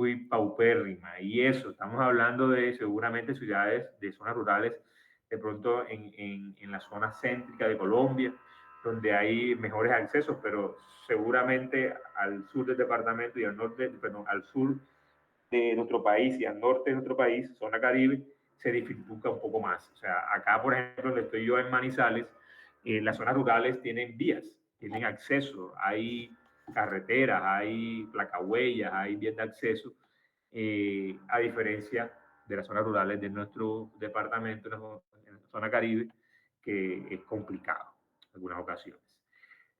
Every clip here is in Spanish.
muy paupérrima. Y eso, estamos hablando de seguramente ciudades de zonas rurales, de pronto en la zona céntrica de Colombia, donde hay mejores accesos, pero seguramente al sur del departamento y al norte, perdón, al sur de nuestro país y al norte de nuestro país, zona Caribe, se dificulta un poco más. O sea, acá, por ejemplo, donde estoy yo en Manizales, las zonas rurales tienen vías, tienen acceso, hay carreteras, hay placahuellas, hay vías de acceso, a diferencia de las zonas rurales de nuestro departamento, en la zona Caribe, que es complicado en algunas ocasiones.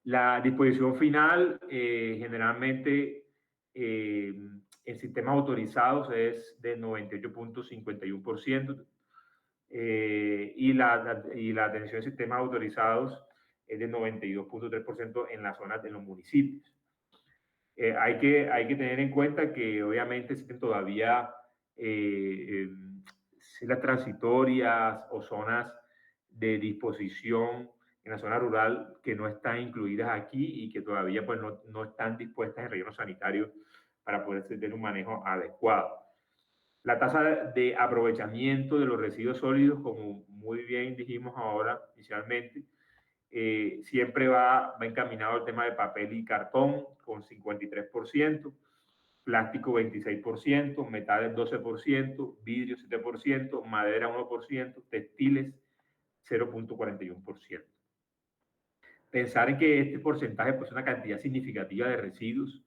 La disposición final, generalmente, en sistemas autorizados es de 98.51%, y la atención en sistemas autorizados es de 92.3% en las zonas de los municipios. Hay que tener en cuenta que obviamente existen todavía las transitorias o zonas de disposición en la zona rural que no están incluidas aquí y que todavía pues, no están dispuestas en relleno sanitario para poder tener un manejo adecuado. La tasa de aprovechamiento de los residuos sólidos, como muy bien dijimos ahora inicialmente, siempre va encaminado al tema de papel y cartón con 53%, plástico 26%, metales 12%, vidrio 7%, madera 1%, textiles 0.41%. Pensar en que este porcentaje pues, es una cantidad significativa de residuos,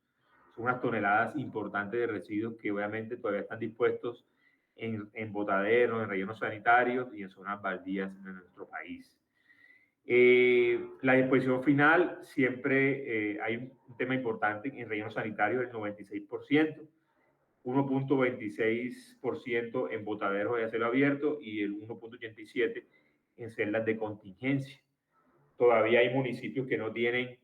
son unas toneladas importantes de residuos que obviamente todavía están dispuestos en botaderos, en rellenos sanitarios y en zonas baldías de nuestro país. La disposición final, siempre hay un tema importante en relleno sanitario del 96%, 1.26% en botaderos de acero abierto y el 1.87% en celdas de contingencia. Todavía hay municipios que no tienen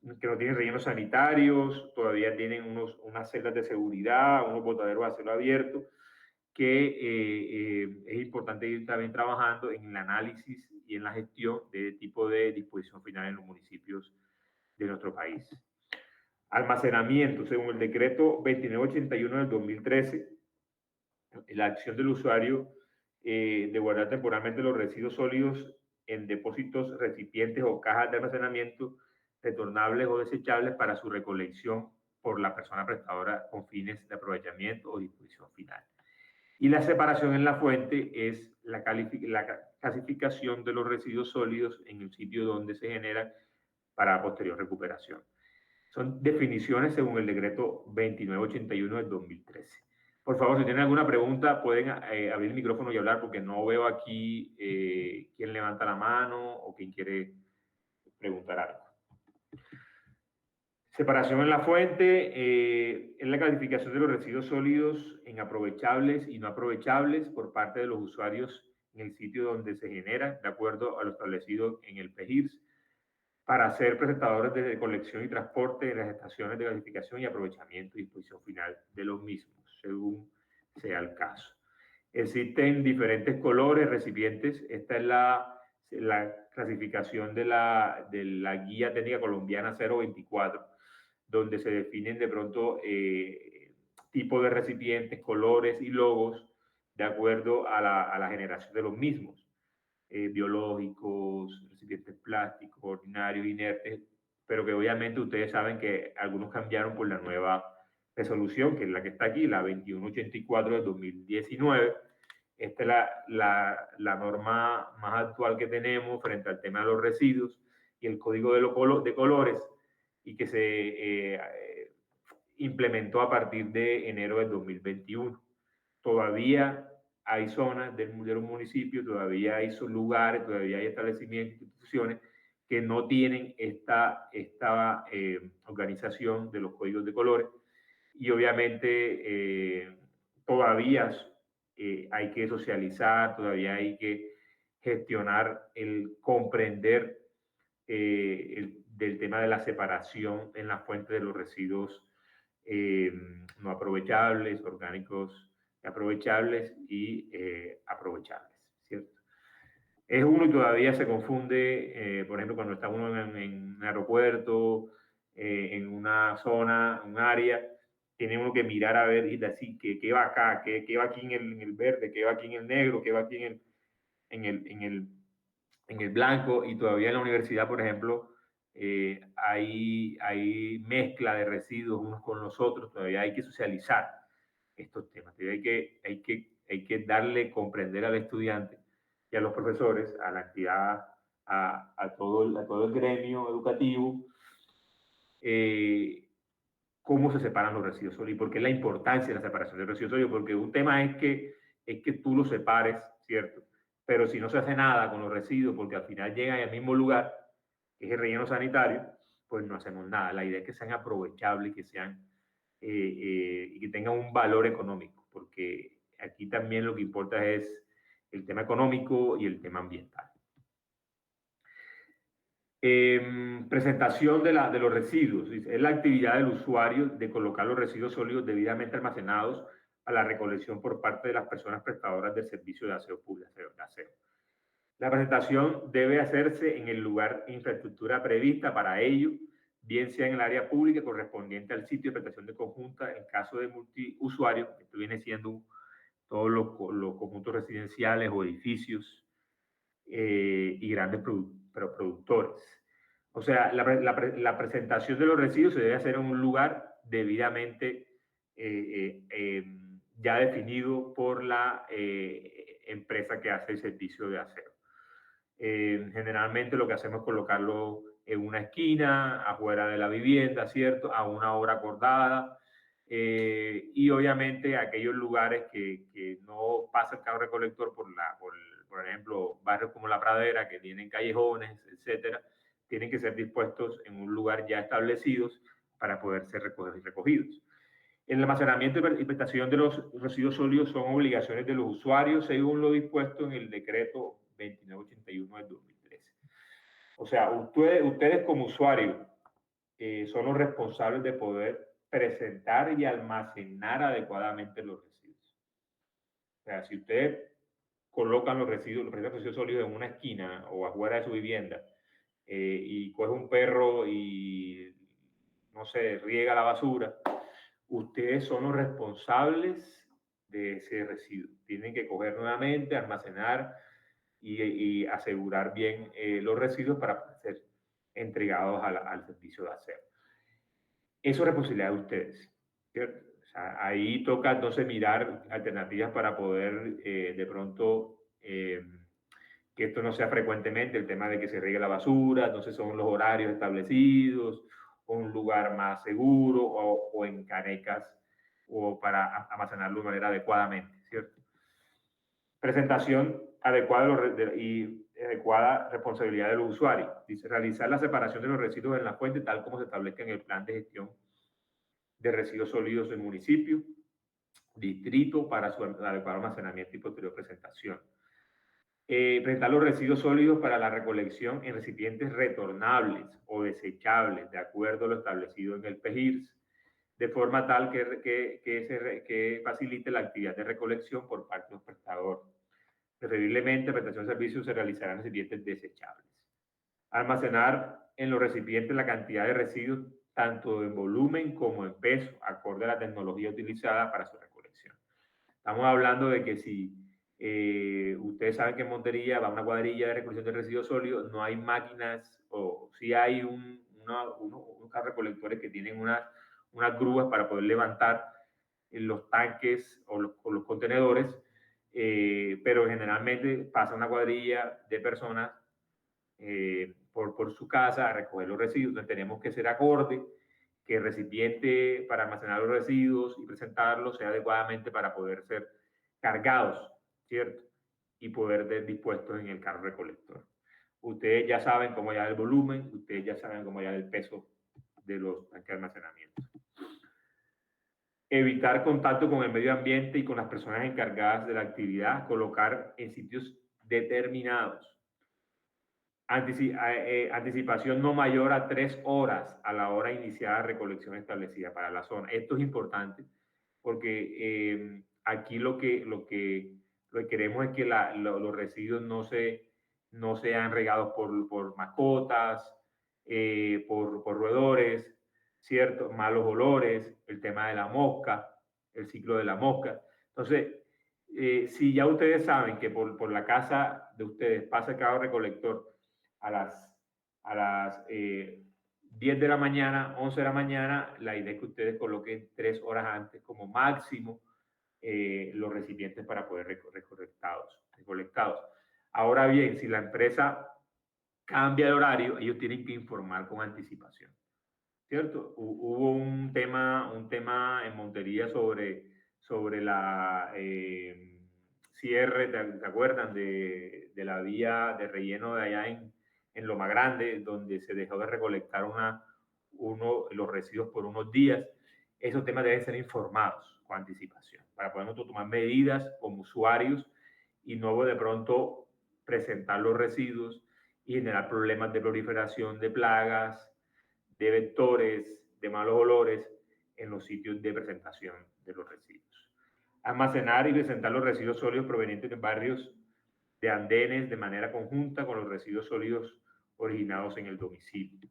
rellenos sanitarios, todavía tienen unas celdas de seguridad, unos botaderos de acero abierto, que es importante ir también trabajando en el análisis y en la gestión de tipo de disposición final en los municipios de nuestro país. Almacenamiento, según el decreto 2981 del 2013, la acción del usuario de guardar temporalmente los residuos sólidos en depósitos, recipientes o cajas de almacenamiento retornables o desechables para su recolección por la persona prestadora con fines de aprovechamiento o disposición final. Y la separación en la fuente es la clasificación de los residuos sólidos en el sitio donde se generan para posterior recuperación. Son definiciones según el decreto 2981 del 2013. Por favor, si tienen alguna pregunta, pueden abrir el micrófono y hablar, porque no veo aquí quién levanta la mano o quién quiere preguntar algo. Separación en la fuente es la clasificación de los residuos sólidos en aprovechables y no aprovechables por parte de los usuarios en el sitio donde se generan, de acuerdo a lo establecido en el PEGIRS, para ser presentadores de colección y transporte de las estaciones de clasificación y aprovechamiento y disposición final de los mismos, según sea el caso. Existen diferentes colores, recipientes. Esta es la clasificación de la Guía Técnica Colombiana 024, donde se definen de pronto tipos de recipientes, colores y logos de acuerdo a la generación de los mismos. Biológicos, recipientes plásticos, ordinarios, inertes, pero que obviamente ustedes saben que algunos cambiaron por la nueva resolución, que es la que está aquí, la 2184 del 2019. Esta es la norma más actual que tenemos frente al tema de los residuos y el código de colores, y que se implementó a partir de enero del 2021. Todavía hay zonas de los municipios, todavía hay lugares, todavía hay establecimientos, instituciones que no tienen esta organización de los códigos de colores, y obviamente todavía hay que socializar, todavía hay que gestionar el comprender del tema de la separación en la fuente de los residuos no aprovechables, orgánicos aprovechables y aprovechables, ¿cierto? Es uno y todavía se confunde, por ejemplo, cuando está uno en un aeropuerto, en una zona, un área, tiene uno que mirar a ver y decir qué va acá, qué va aquí en el verde, qué va aquí en el negro, qué va aquí en el, en el, en el blanco. Y todavía en la universidad, por ejemplo, hay mezcla de residuos unos con los otros, todavía hay que socializar estos temas, hay que darle, comprender al estudiante y a los profesores, a la actividad, a todo el gremio educativo, cómo se separan los residuos sólidos y por qué la importancia de la separación de residuos sólidos, porque un tema es que tú los separes, ¿cierto? Pero si no se hace nada con los residuos, porque al final llegan al mismo lugar, que es el relleno sanitario, pues no hacemos nada. La idea es que sean aprovechables, que sean y que tengan un valor económico, porque aquí también lo que importa es el tema económico y el tema ambiental. Presentación de los residuos. Es la actividad del usuario de colocar los residuos sólidos debidamente almacenados a la recolección por parte de las personas prestadoras del servicio de aseo público. La presentación debe hacerse en el lugar e infraestructura prevista para ello, bien sea en el área pública correspondiente al sitio de prestación de conjunta. En caso de multiusuario, esto viene siendo todos los conjuntos residenciales o edificios y grandes productores. O sea, la presentación de los residuos se debe hacer en un lugar debidamente ya definido por la empresa que hace el servicio de aseo. Generalmente lo que hacemos es colocarlo en una esquina, afuera de la vivienda, ¿cierto? A una hora acordada. Y obviamente aquellos lugares que no pasa el carro recolector por ejemplo, barrios como La Pradera, que tienen callejones, etcétera, tienen que ser dispuestos en un lugar ya establecidos para poder ser recogidos. El almacenamiento y prestación de los residuos sólidos son obligaciones de los usuarios según lo dispuesto en el decreto 2981 del 2013. O sea, ustedes como usuarios son los responsables de poder presentar y almacenar adecuadamente los residuos. O sea, si ustedes colocan los residuos sólidos en una esquina o afuera de su vivienda y coge un perro y, no sé, riega la basura, ustedes son los responsables de ese residuo. Tienen que coger nuevamente, almacenar y asegurar bien los residuos para ser entregados al servicio de aseo. Eso es responsabilidad de ustedes, ¿cierto? O sea, ahí toca entonces mirar alternativas para poder de pronto que esto no sea frecuentemente el tema de que se riegue la basura, entonces son los horarios establecidos, o un lugar más seguro, o en canecas, o para almacenarlo de manera adecuadamente, ¿cierto? Presentación adecuada y adecuada responsabilidad de los usuarios. Dice, realizar la separación de los residuos en la fuente tal como se establezca en el plan de gestión de residuos sólidos del municipio, distrito, para su adecuado almacenamiento y posterior presentación. Presentar los residuos sólidos para la recolección en recipientes retornables o desechables, de acuerdo a lo establecido en el PEGIRS, de forma tal que facilite la actividad de recolección por parte del prestador. Preferiblemente, la prestación de servicios se realizará en recipientes desechables. Almacenar en los recipientes la cantidad de residuos, tanto en volumen como en peso, acorde a la tecnología utilizada para su recolección. Estamos hablando de que si ustedes saben que en Montería va una cuadrilla de recolección de residuos sólidos, no hay máquinas, o sí hay unos recolectores que tienen unas grúas para poder levantar los tanques o los contenedores, pero generalmente pasa una cuadrilla de personas por su casa a recoger los residuos. Entonces tenemos que ser acorde que el recipiente para almacenar los residuos y presentarlos sea adecuadamente para poder ser cargados, ¿cierto? Y poder ser dispuestos en el carro recolector. Ustedes ya saben cómo hallar el volumen, ustedes ya saben cómo hallar el peso de los tanques de almacenamiento. Evitar contacto con el medio ambiente y con las personas encargadas de la actividad, colocar en sitios determinados. Anticipación no mayor a 3 horas a la hora iniciada de recolección establecida para la zona. Esto es importante porque aquí lo que queremos es que los residuos no sean regados por mascotas, por roedores, ¿cierto? Malos olores, el tema de la mosca, el ciclo de la mosca. Entonces, si ya ustedes saben que por la casa de ustedes pasa el carro recolector a las 10 de la mañana, 11 de la mañana, la idea es que ustedes coloquen 3 horas antes como máximo los recipientes para poder recolectados. Ahora bien, si la empresa cambia el horario, ellos tienen que informar con anticipación, ¿cierto? Hubo un tema en Montería sobre la cierre, ¿te acuerdan? De la vía de relleno de allá en Loma Grande, donde se dejó de recolectar los residuos por unos días. Esos temas deben ser informados con anticipación para poder nosotros tomar medidas como usuarios y no de pronto presentar los residuos y generar problemas de proliferación de plagas, de vectores, de malos olores en los sitios de presentación de los residuos. Almacenar y presentar los residuos sólidos provenientes de barrios de andenes de manera conjunta con los residuos sólidos originados en el domicilio.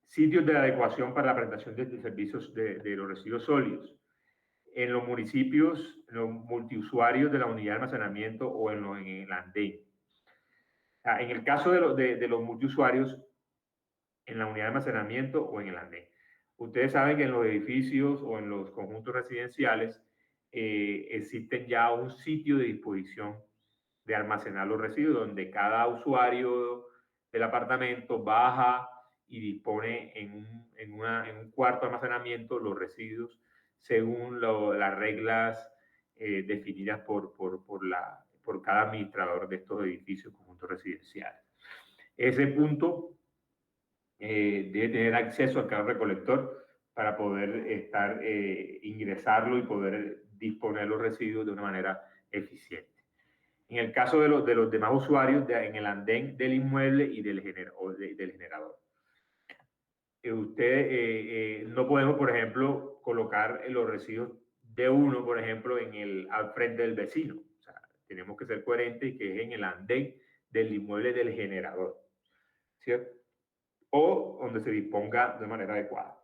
Sitios de adecuación para la presentación de servicios de los residuos sólidos. En los municipios, en los multiusuarios de la unidad de almacenamiento o en el andén. En el caso de los multiusuarios, en la unidad de almacenamiento o en el andén. Ustedes saben que en los edificios o en los conjuntos residenciales existen ya un sitio de disposición de almacenar los residuos, donde cada usuario del apartamento baja y dispone en un cuarto de almacenamiento los residuos según las reglas definidas por cada administrador de estos edificios, conjuntos residenciales. Ese punto debe tener acceso al carro recolector para poder ingresarlo y poder disponer los residuos de una manera eficiente. En el caso de los demás usuarios, en el andén del inmueble y del generador. No podemos, por ejemplo, colocar los residuos de uno, por ejemplo, al frente del vecino. O sea, tenemos que ser coherentes y que es en el andén del inmueble del generador, ¿cierto? O donde se disponga de manera adecuada.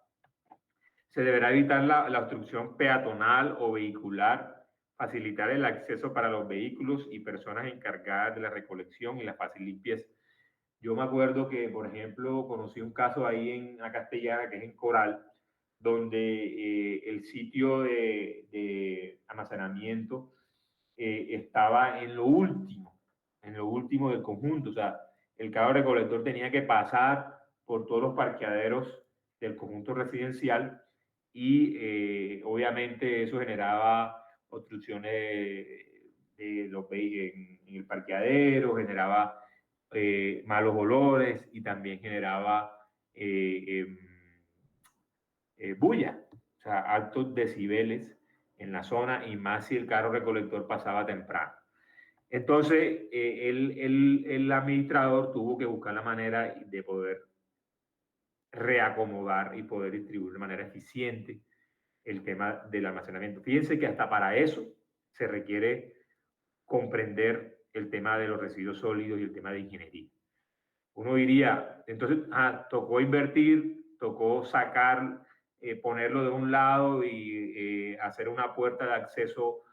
Se deberá evitar la obstrucción peatonal o vehicular, facilitar el acceso para los vehículos y personas encargadas de la recolección y la fácil limpieza. Yo me acuerdo que, por ejemplo, conocí un caso ahí en la Castellana, que es en Coral, donde el sitio de almacenamiento estaba en lo último del conjunto. O sea, el carro recolector tenía que pasar por todos los parqueaderos del conjunto residencial y obviamente eso generaba obstrucciones en el parqueadero, generaba malos olores y también generaba bulla, o sea, altos decibeles en la zona y más si el carro recolector pasaba temprano. Entonces, el administrador tuvo que buscar la manera de poder reacomodar y poder distribuir de manera eficiente el tema del almacenamiento. Fíjense que hasta para eso se requiere comprender el tema de los residuos sólidos y el tema de ingeniería. Uno diría, entonces, tocó invertir, tocó sacar, ponerlo de un lado y hacer una puerta de acceso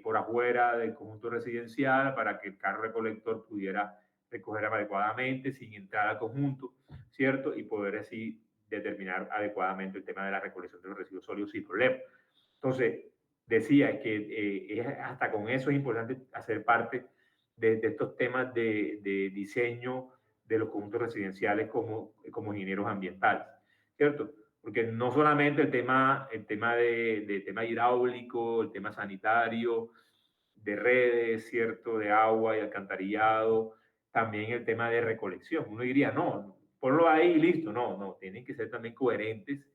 por afuera del conjunto residencial para que el carro recolector pudiera recoger adecuadamente sin entrar al conjunto, ¿cierto? Y poder así determinar adecuadamente el tema de la recolección de los residuos sólidos sin problema. Entonces, decía que hasta con eso es importante hacer parte de estos temas de diseño de los conjuntos residenciales como ingenieros ambientales, ¿cierto? Porque no solamente el tema tema hidráulico, el tema sanitario, de redes, ¿cierto? De agua y alcantarillado, también el tema de recolección. Uno diría, no, ponlo ahí y listo. No, tienen que ser también coherentes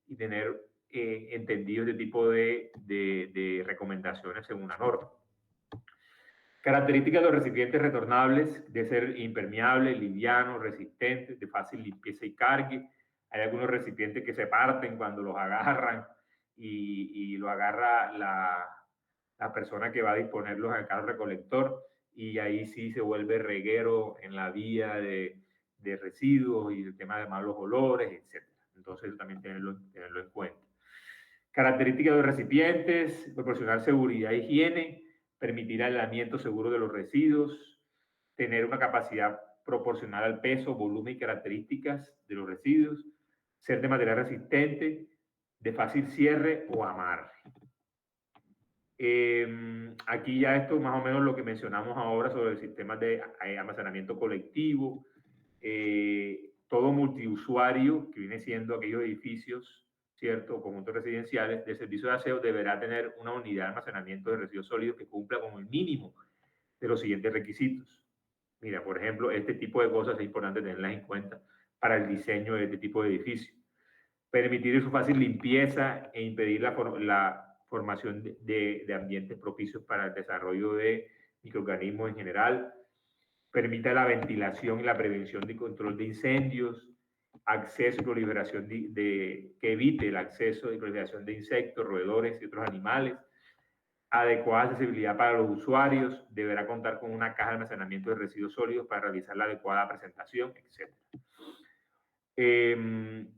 y tener entendido este tipo de recomendaciones según la norma. Características de los recipientes retornables: de ser impermeables, livianos, resistentes, de fácil limpieza y cargue. Hay algunos recipientes que se parten cuando los agarran y lo agarra la persona que va a disponerlos al carro recolector y ahí sí se vuelve reguero en la vía de residuos y el tema de malos olores, etc. Entonces, eso también tenerlo en cuenta. Características de los recipientes: proporcionar seguridad e higiene, permitir aislamiento seguro de los residuos, tener una capacidad proporcional al peso, volumen y características de los residuos, ser de material resistente, de fácil cierre o amarre. Aquí ya esto más o menos lo que mencionamos ahora sobre el sistema de almacenamiento colectivo, todo multiusuario, que viene siendo aquellos edificios, ¿cierto?, o conjuntos residenciales de servicio de aseo, deberá tener una unidad de almacenamiento de residuos sólidos que cumpla con el mínimo de los siguientes requisitos. Mira, por ejemplo, este tipo de cosas es importante tenerlas en cuenta para el diseño de este tipo de edificio. Permitir su fácil limpieza e impedir la formación de ambientes propicios para el desarrollo de microorganismos en general. Permita la ventilación y la prevención y control de incendios, acceso y proliferación que evite el acceso y proliferación de insectos, roedores y otros animales. Adecuada accesibilidad para los usuarios, deberá contar con una caja de almacenamiento de residuos sólidos para realizar la adecuada presentación, etc. El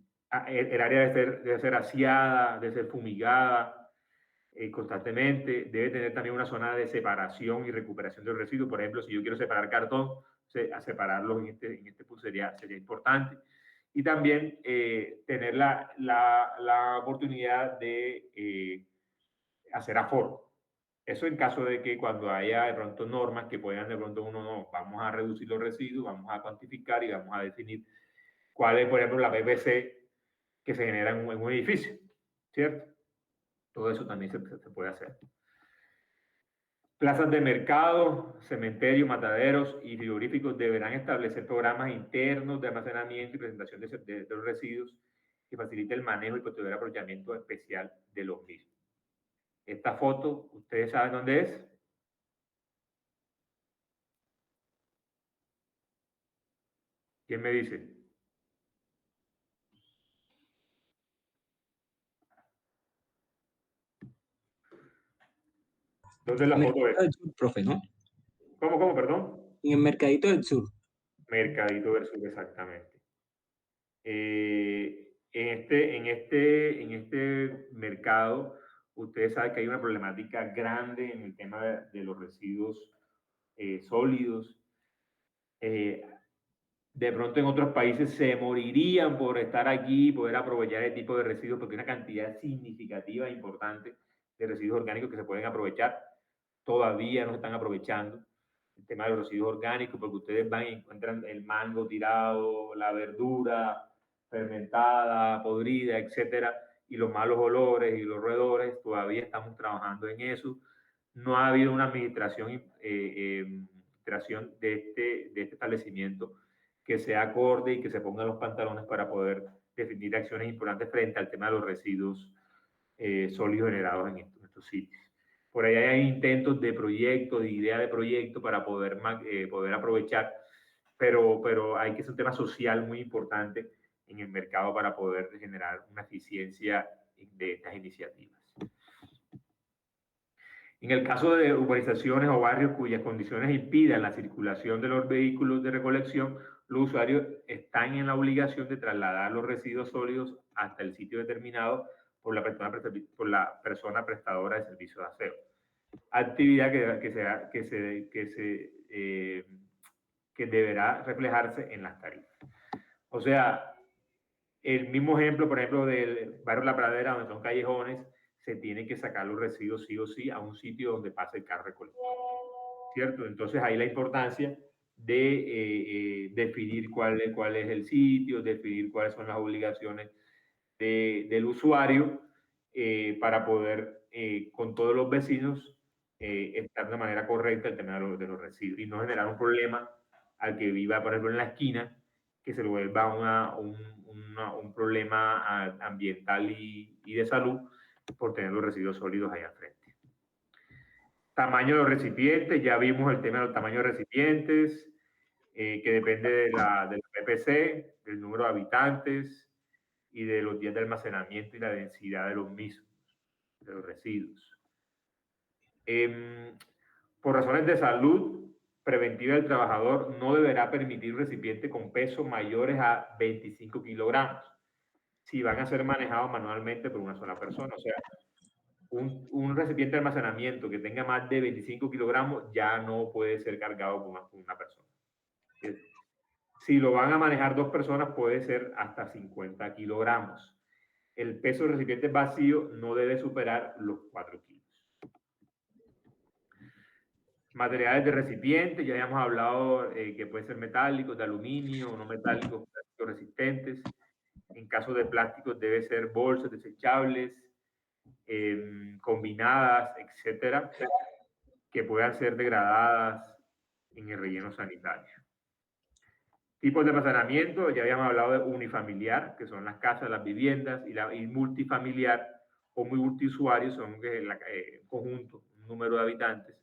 área debe ser aseada, debe ser fumigada constantemente, debe tener también una zona de separación y recuperación de los residuos. Por ejemplo, si yo quiero separar cartón, a separarlo en este punto sería importante. Y también tener la oportunidad de hacer aforo. Eso en caso de que cuando haya de pronto normas que puedan de pronto uno, no, vamos a reducir los residuos, vamos a cuantificar y vamos a definir cuál es, por ejemplo, la PVC que se genera en un edificio, ¿cierto? Todo eso también se puede hacer. Plazas de mercado, cementerios, mataderos y frigoríficos deberán establecer programas internos de almacenamiento y presentación de los residuos que facilite el manejo y posterior aprovechamiento especial de los mismos. Esta foto, ¿ustedes saben dónde es? ¿Quién me dice? ¿Dónde es la foto? Mercadito del Sur, profe, ¿no? ¿Cómo, perdón? En el Mercadito del Sur. Mercadito del Sur, exactamente. En este mercado, ustedes saben que hay una problemática grande en el tema de los residuos sólidos. De pronto en otros países se morirían por estar aquí y poder aprovechar el tipo de residuos, porque hay una cantidad significativa e importante de residuos orgánicos que se pueden aprovechar. Todavía no se están aprovechando el tema de los residuos orgánicos, porque ustedes van y encuentran el mango tirado, la verdura fermentada, podrida, etcétera, y los malos olores y los roedores. Todavía estamos trabajando en eso. No ha habido una administración de este establecimiento que sea acorde y que se pongan los pantalones para poder definir acciones importantes frente al tema de los residuos sólidos generados en estos sitios. Por ahí hay intentos de proyectos, de idea de proyecto para poder aprovechar, pero hay que ser un tema social muy importante en el mercado para poder generar una eficiencia de estas iniciativas. En el caso de urbanizaciones o barrios cuyas condiciones impidan la circulación de los vehículos de recolección, los usuarios están en la obligación de trasladar los residuos sólidos hasta el sitio determinado por la persona prestadora de servicio de aseo. Actividad que deberá reflejarse en las tarifas. O sea, el mismo ejemplo, por ejemplo, del barrio La Pradera, donde son callejones, se tienen que sacar los residuos sí o sí a un sitio donde pase el carro recolector, ¿cierto? Entonces ahí la importancia de definir cuál es el sitio, definir cuáles son las obligaciones del usuario para poder con todos los vecinos estar de manera correcta el tema de los residuos y no generar un problema al que viva, por ejemplo, en la esquina, que se lo vuelva un problema ambiental y de salud por tener los residuos sólidos ahí al frente. Tamaño de los recipientes, ya vimos el tema de los tamaños de recipientes, que depende de la PPC, del número de habitantes y de los días de almacenamiento y la densidad de los mismos, de los residuos. Por razones de salud preventiva del trabajador, no deberá permitir recipientes con pesos mayores a 25 kilogramos. si van a ser manejados manualmente por una sola persona. O sea, un recipiente de almacenamiento que tenga más de 25 kilogramos ya no puede ser cargado por una persona. Si lo van a manejar dos personas, puede ser hasta 50 kilogramos. El peso del recipiente vacío no debe superar los 4 kilos. Materiales de recipiente, ya habíamos hablado que pueden ser metálicos, de aluminio, no metálicos, plásticos resistentes. En caso de plásticos debe ser bolsas desechables, combinadas, etcétera, que puedan ser degradadas en el relleno sanitario. Tipos de almacenamiento, ya habíamos hablado de unifamiliar, que son las casas, las viviendas, y multifamiliar o multiusuarios, son un conjunto, un número de habitantes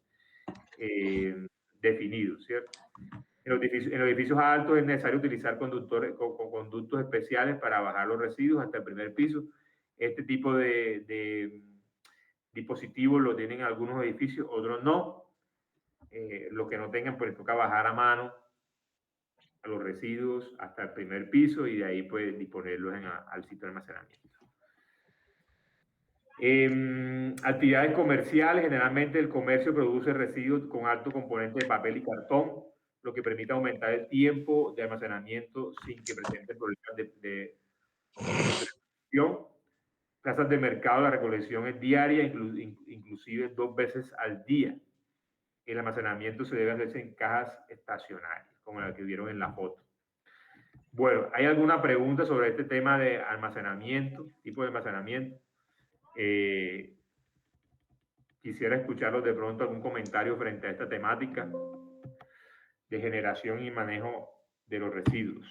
definidos, ¿cierto? En los edificios altos es necesario utilizar conductos especiales para bajar los residuos hasta el primer piso. Este tipo de dispositivos lo tienen algunos edificios, otros no. Los que no tengan, pues les toca bajar a mano a los residuos hasta el primer piso y de ahí pues disponerlos al sitio de almacenamiento. Actividades comerciales, generalmente el comercio produce residuos con alto componente de papel y cartón, lo que permite aumentar el tiempo de almacenamiento sin que presente problemas de recolección. Plazas de mercado, la recolección es diaria, inclusive 2 veces al día. El almacenamiento se debe hacerse en cajas estacionarias, como la que vieron en la foto. Bueno, ¿hay alguna pregunta sobre este tema de almacenamiento, tipo de almacenamiento? Quisiera escucharlos de pronto algún comentario frente a esta temática de generación y manejo de los residuos.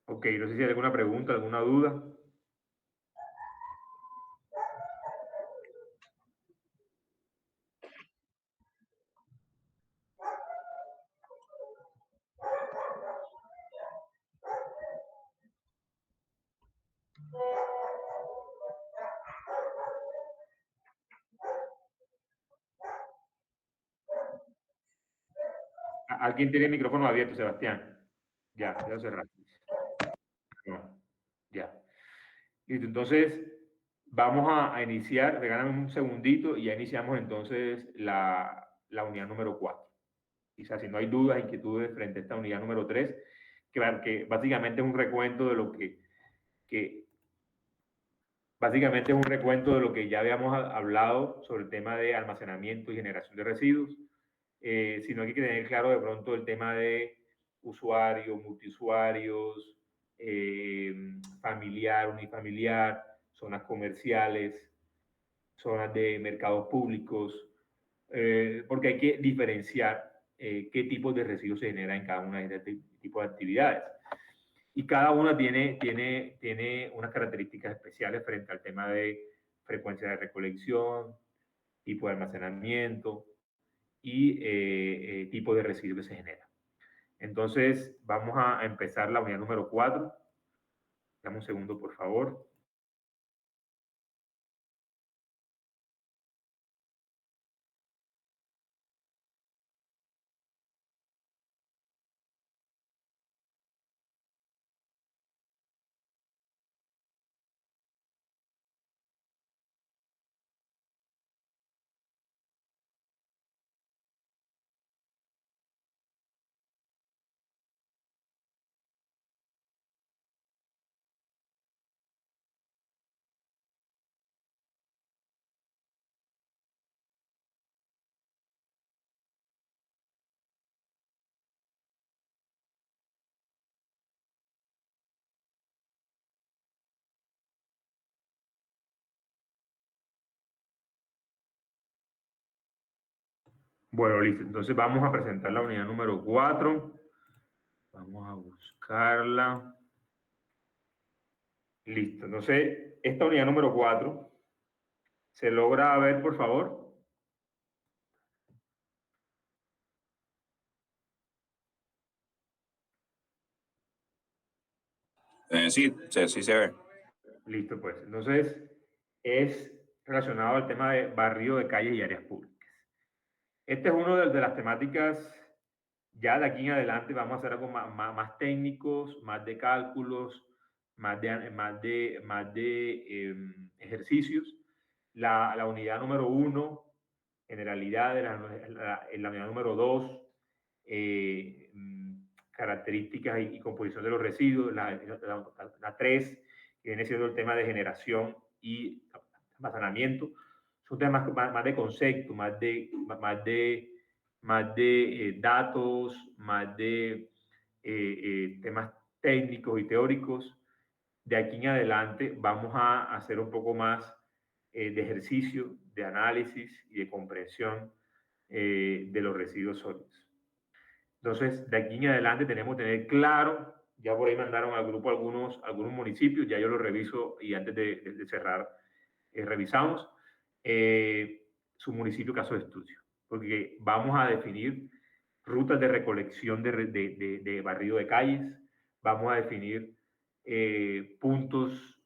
Ok, no sé si hay alguna pregunta, alguna duda. ¿Alguien tiene el micrófono abierto, Sebastián? Ya cerraste. No, ya. Listo, entonces vamos a iniciar, regálame un segundito y ya iniciamos entonces la unidad número 4. Quizás si no hay dudas, inquietudes frente a esta unidad número 3, que básicamente es un recuento de lo que básicamente es un recuento de lo que ya habíamos hablado sobre el tema de almacenamiento y generación de residuos, sino que hay que tener claro de pronto el tema de usuarios, multiusuarios, familiar, unifamiliar, zonas comerciales, zonas de mercados públicos, porque hay que diferenciar qué tipos de residuos se generan en cada una de este tipo de actividades. Y cada una tiene unas características especiales frente al tema de frecuencia de recolección, tipo de almacenamiento y tipo de residuo que se genera. Entonces, vamos a empezar la unidad número 4. Dame un segundo, por favor. Bueno, listo. Entonces vamos a presentar la unidad número 4. Vamos a buscarla. Listo. Entonces, esta unidad número 4 se logra ver, por favor. Sí se ve. Listo, pues. Entonces, es relacionado al tema de barrido de calles y áreas públicas. Este es uno de las temáticas, ya de aquí en adelante vamos a hacer algo más técnicos, más de cálculos, más de ejercicios. La unidad número 1, generalidades, la unidad número 2, características y composición de los residuos, la 3, que viene siendo el tema de generación y almacenamiento. Son temas más de concepto, más de datos, más de temas técnicos y teóricos. De aquí en adelante vamos a hacer un poco más de ejercicio, de análisis y de comprensión de los residuos sólidos. Entonces, de aquí en adelante tenemos que tener claro, ya por ahí mandaron al grupo algunos municipios, ya yo los reviso y antes de cerrar, revisamos su municipio caso de estudio, porque vamos a definir rutas de recolección de barrido de calles, vamos a definir puntos,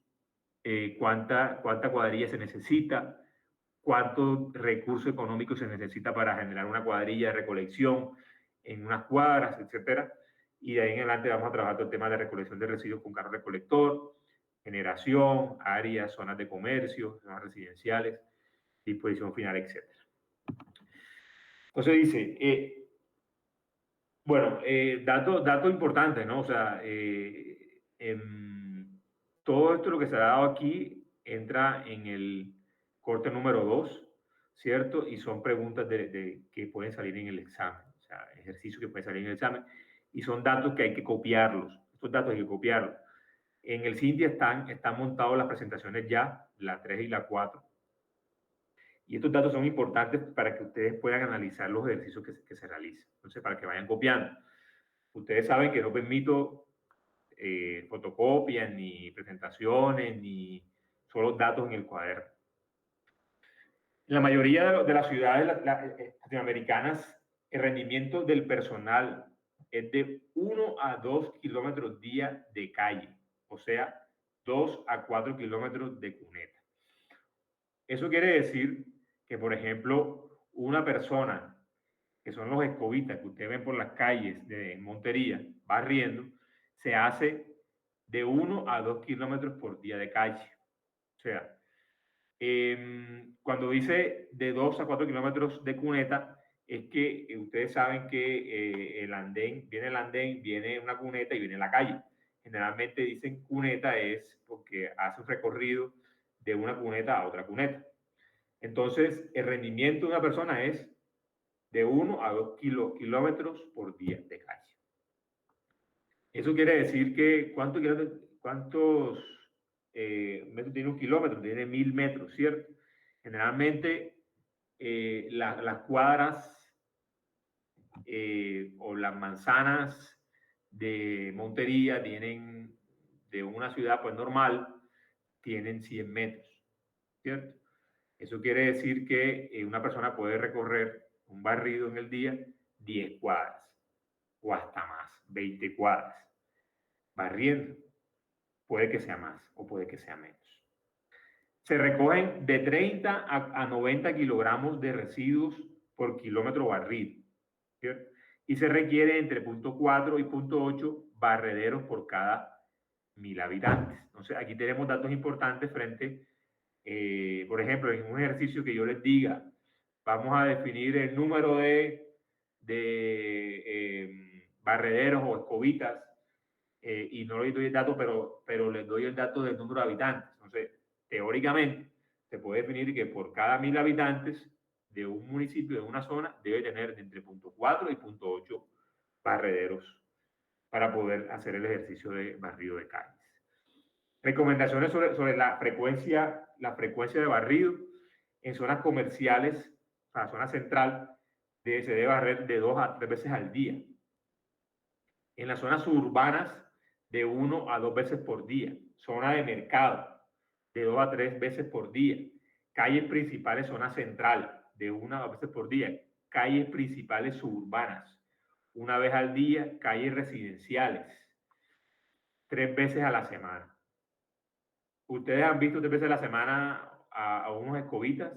cuánta cuadrilla se necesita, cuánto recurso económico se necesita para generar una cuadrilla de recolección en unas cuadras, etcétera. Y de ahí en adelante vamos a trabajar todo el tema de recolección de residuos con carro recolector, generación, áreas, zonas de comercio, zonas residenciales, disposición final, etcétera. Entonces dice, bueno, dato importante, ¿no? O sea, todo esto lo que se ha dado aquí entra en el corte número 2, ¿cierto? Y son preguntas que pueden salir en el examen, o sea, ejercicios que pueden salir en el examen, y son datos que hay que copiarlos. Estos datos hay que copiarlos. En el CINDI están montados las presentaciones ya, la 3 y la 4. Y estos datos son importantes para que ustedes puedan analizar los ejercicios que se realicen. Entonces, para que vayan copiando. Ustedes saben que no permito fotocopias, ni presentaciones, ni solo datos en el cuaderno. En la mayoría de las ciudades latinoamericanas, el rendimiento del personal es de 1 a 2 kilómetros día de calle, o sea, 2 a 4 kilómetros de cuneta. Eso quiere decir que, por ejemplo, una persona, que son los escobitas que ustedes ven por las calles de Montería, barriendo, se hace de 1 a 2 kilómetros por día de calle. O sea, cuando dice de 2 a 4 kilómetros de cuneta, es que ustedes saben que el andén, viene una cuneta y viene la calle. Generalmente dicen cuneta es porque hace un recorrido de una cuneta a otra cuneta. Entonces, el rendimiento de una persona es de 1 a 2 kilómetros por día de calle. Eso quiere decir que ¿cuántos metros tiene un kilómetro? Tiene 1000 metros, ¿cierto? Generalmente las cuadras o las manzanas de Montería tienen, de una ciudad pues normal, tienen 100 metros, ¿cierto? Eso quiere decir que una persona puede recorrer un barrido en el día 10 cuadras o hasta más, 20 cuadras, barriendo. Puede que sea más o puede que sea menos. Se recogen de 30 a 90 kilogramos de residuos por kilómetro barrido, ¿cierto? Y se requiere entre 0.4 y 0.8 barrederos por cada 1000 habitantes. Entonces, aquí tenemos datos importantes frente, por ejemplo, en un ejercicio que yo les diga, vamos a definir el número de barrederos o escobitas, y no les doy el dato, pero les doy el dato del número de habitantes. Entonces, teóricamente, se puede definir que por cada 1000 habitantes de un municipio, de una zona, debe tener entre 0.4 y 0.8 barrederos para poder hacer el ejercicio de barrido de calles. Recomendaciones sobre la frecuencia de barrido en zonas comerciales, la zona central, se debe barrer de 2 a 3 veces al día. En las zonas urbanas, de 1 a 2 veces por día. Zona de mercado, de 2 a 3 veces por día. Calles principales, zona central, de 1 a 2 veces por día. Calles principales suburbanas, una vez al día. Calles residenciales. 3 veces a la semana. ¿Ustedes han visto 3 veces a la semana a unos escobitas?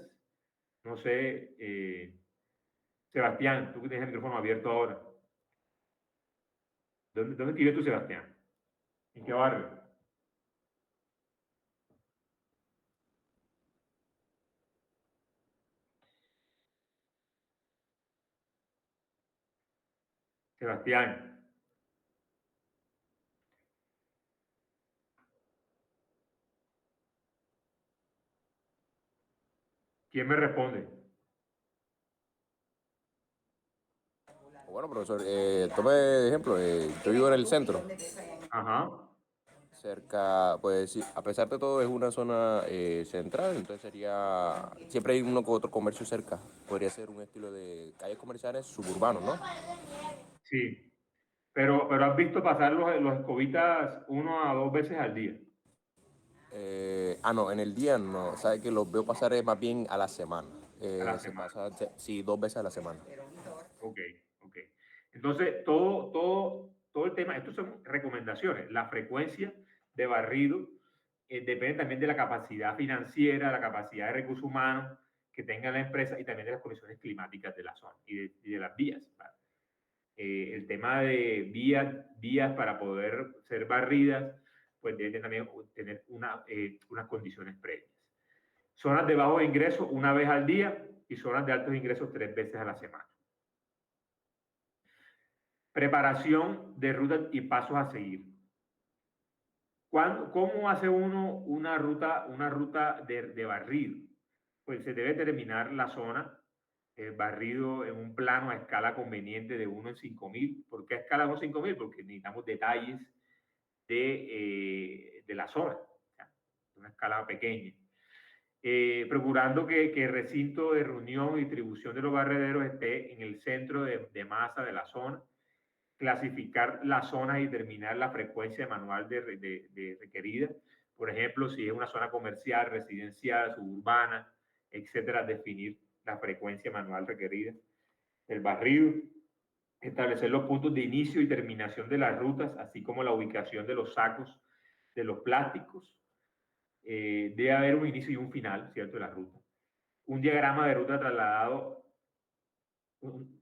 No sé, Sebastián, tú que tienes el micrófono abierto ahora. ¿Dónde vives tú, Sebastián? ¿En qué barrio? Sebastián, ¿quién me responde? Bueno, profesor, tome de ejemplo, yo vivo en el centro, Ajá. cerca, pues sí, a pesar de todo es una zona central, entonces sería, siempre hay uno con otro comercio cerca, podría ser un estilo de calles comerciales suburbanos, ¿no? Sí. Pero has visto pasar los escobitas 1 a 2 veces al día. No, en el día no, sabe que los veo pasar más bien a la semana, A la se semana. pasa, sí, 2 veces a la semana. Ok, ok. Entonces, todo el tema, estos son recomendaciones. La frecuencia de barrido depende también de la capacidad financiera, la capacidad de recursos humanos que tenga la empresa y también de las condiciones climáticas de la zona y de las vías. ¿Vale? El tema de vías para poder ser barridas, pues deben también tener unas condiciones previas. Zonas de bajo ingreso 1 vez al día y zonas de altos ingresos 3 veces a la semana. Preparación de rutas y pasos a seguir. ¿Cómo hace uno una ruta de barrido? Pues se debe terminar la zona barrido en un plano a escala conveniente de 1 en 5.000. ¿Por qué a escala de 1 en 5.000? Porque necesitamos detalles de la zona, o sea, una escala pequeña. Procurando que el recinto de reunión y distribución de los barrederos esté en el centro de masa de la zona, clasificar las zonas y determinar la frecuencia manual de requerida. Por ejemplo, si es una zona comercial, residencial, suburbana, etcétera, definir la frecuencia manual requerida. El barrido, establecer los puntos de inicio y terminación de las rutas, así como la ubicación de los sacos de los plásticos. Debe haber un inicio y un final, ¿cierto?, de la ruta. Un diagrama de ruta trasladado, un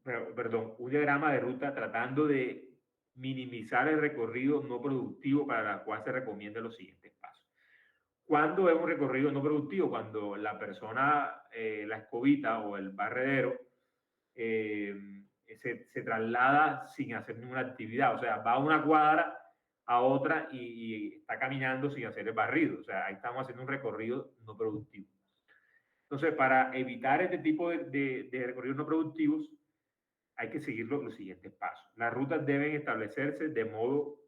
diagrama de ruta tratando de minimizar el recorrido no productivo para la cual se recomiendan los siguientes pasos. ¿Cuándo es un recorrido no productivo? Cuando la persona, la escobita o el barredero, eh, se traslada sin hacer ninguna actividad, o sea, va a una cuadra a otra y está caminando sin hacer el barrido, o sea, ahí estamos haciendo un recorrido no productivo. Entonces, para evitar este tipo de recorridos no productivos, hay que seguir los siguientes pasos. Las rutas deben establecerse de modo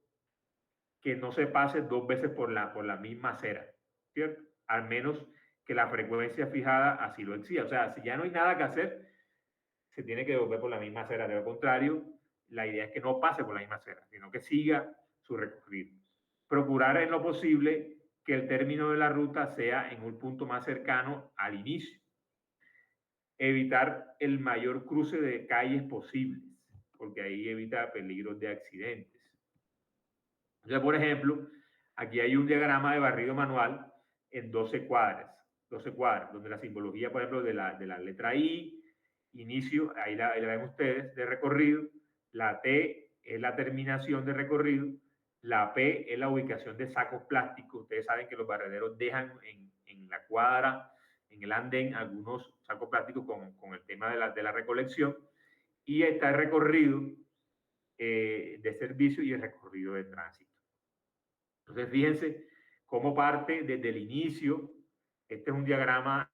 que no se pase 2 veces por la misma acera, ¿cierto? Al menos que la frecuencia fijada así lo exija. O sea, si ya no hay nada que hacer, se tiene que volver por la misma acera. De lo contrario, la idea es que no pase por la misma acera, sino que siga su recorrido. Procurar en lo posible que el término de la ruta sea en un punto más cercano al inicio. Evitar el mayor cruce de calles posibles, porque ahí evita peligros de accidentes. Entonces, por ejemplo, aquí hay un diagrama de barrido manual en 12 cuadras, donde la simbología, por ejemplo, de la letra I, inicio, ahí la ven ustedes, de recorrido, la T es la terminación de recorrido, la P es la ubicación de sacos plásticos. Ustedes saben que los barrederos dejan en la cuadra, en el andén, algunos sacos plásticos con el tema de la recolección, y está el recorrido de servicio y el recorrido de tránsito. Entonces, fíjense cómo parte desde el inicio. Este es un diagrama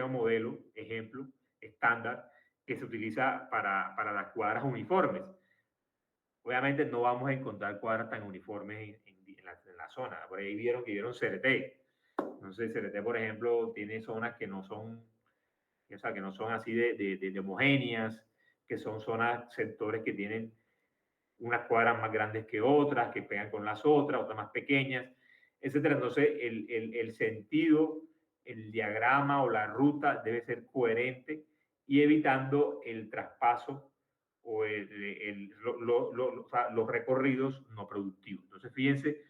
modelo, ejemplo, estándar, que se utiliza para las cuadras uniformes. Obviamente no vamos a encontrar cuadras tan uniformes en la zona. Por ahí vieron CRT. Entonces, CRT, por ejemplo, tiene zonas que no son, o sea, que no son así de homogéneas, que son zonas, sectores que tienen unas cuadras más grandes que otras, que pegan con las otras más pequeñas, etcétera. Entonces, el sentido, el diagrama o la ruta debe ser coherente y evitando el traspaso o o sea, los recorridos no productivos. Entonces, fíjense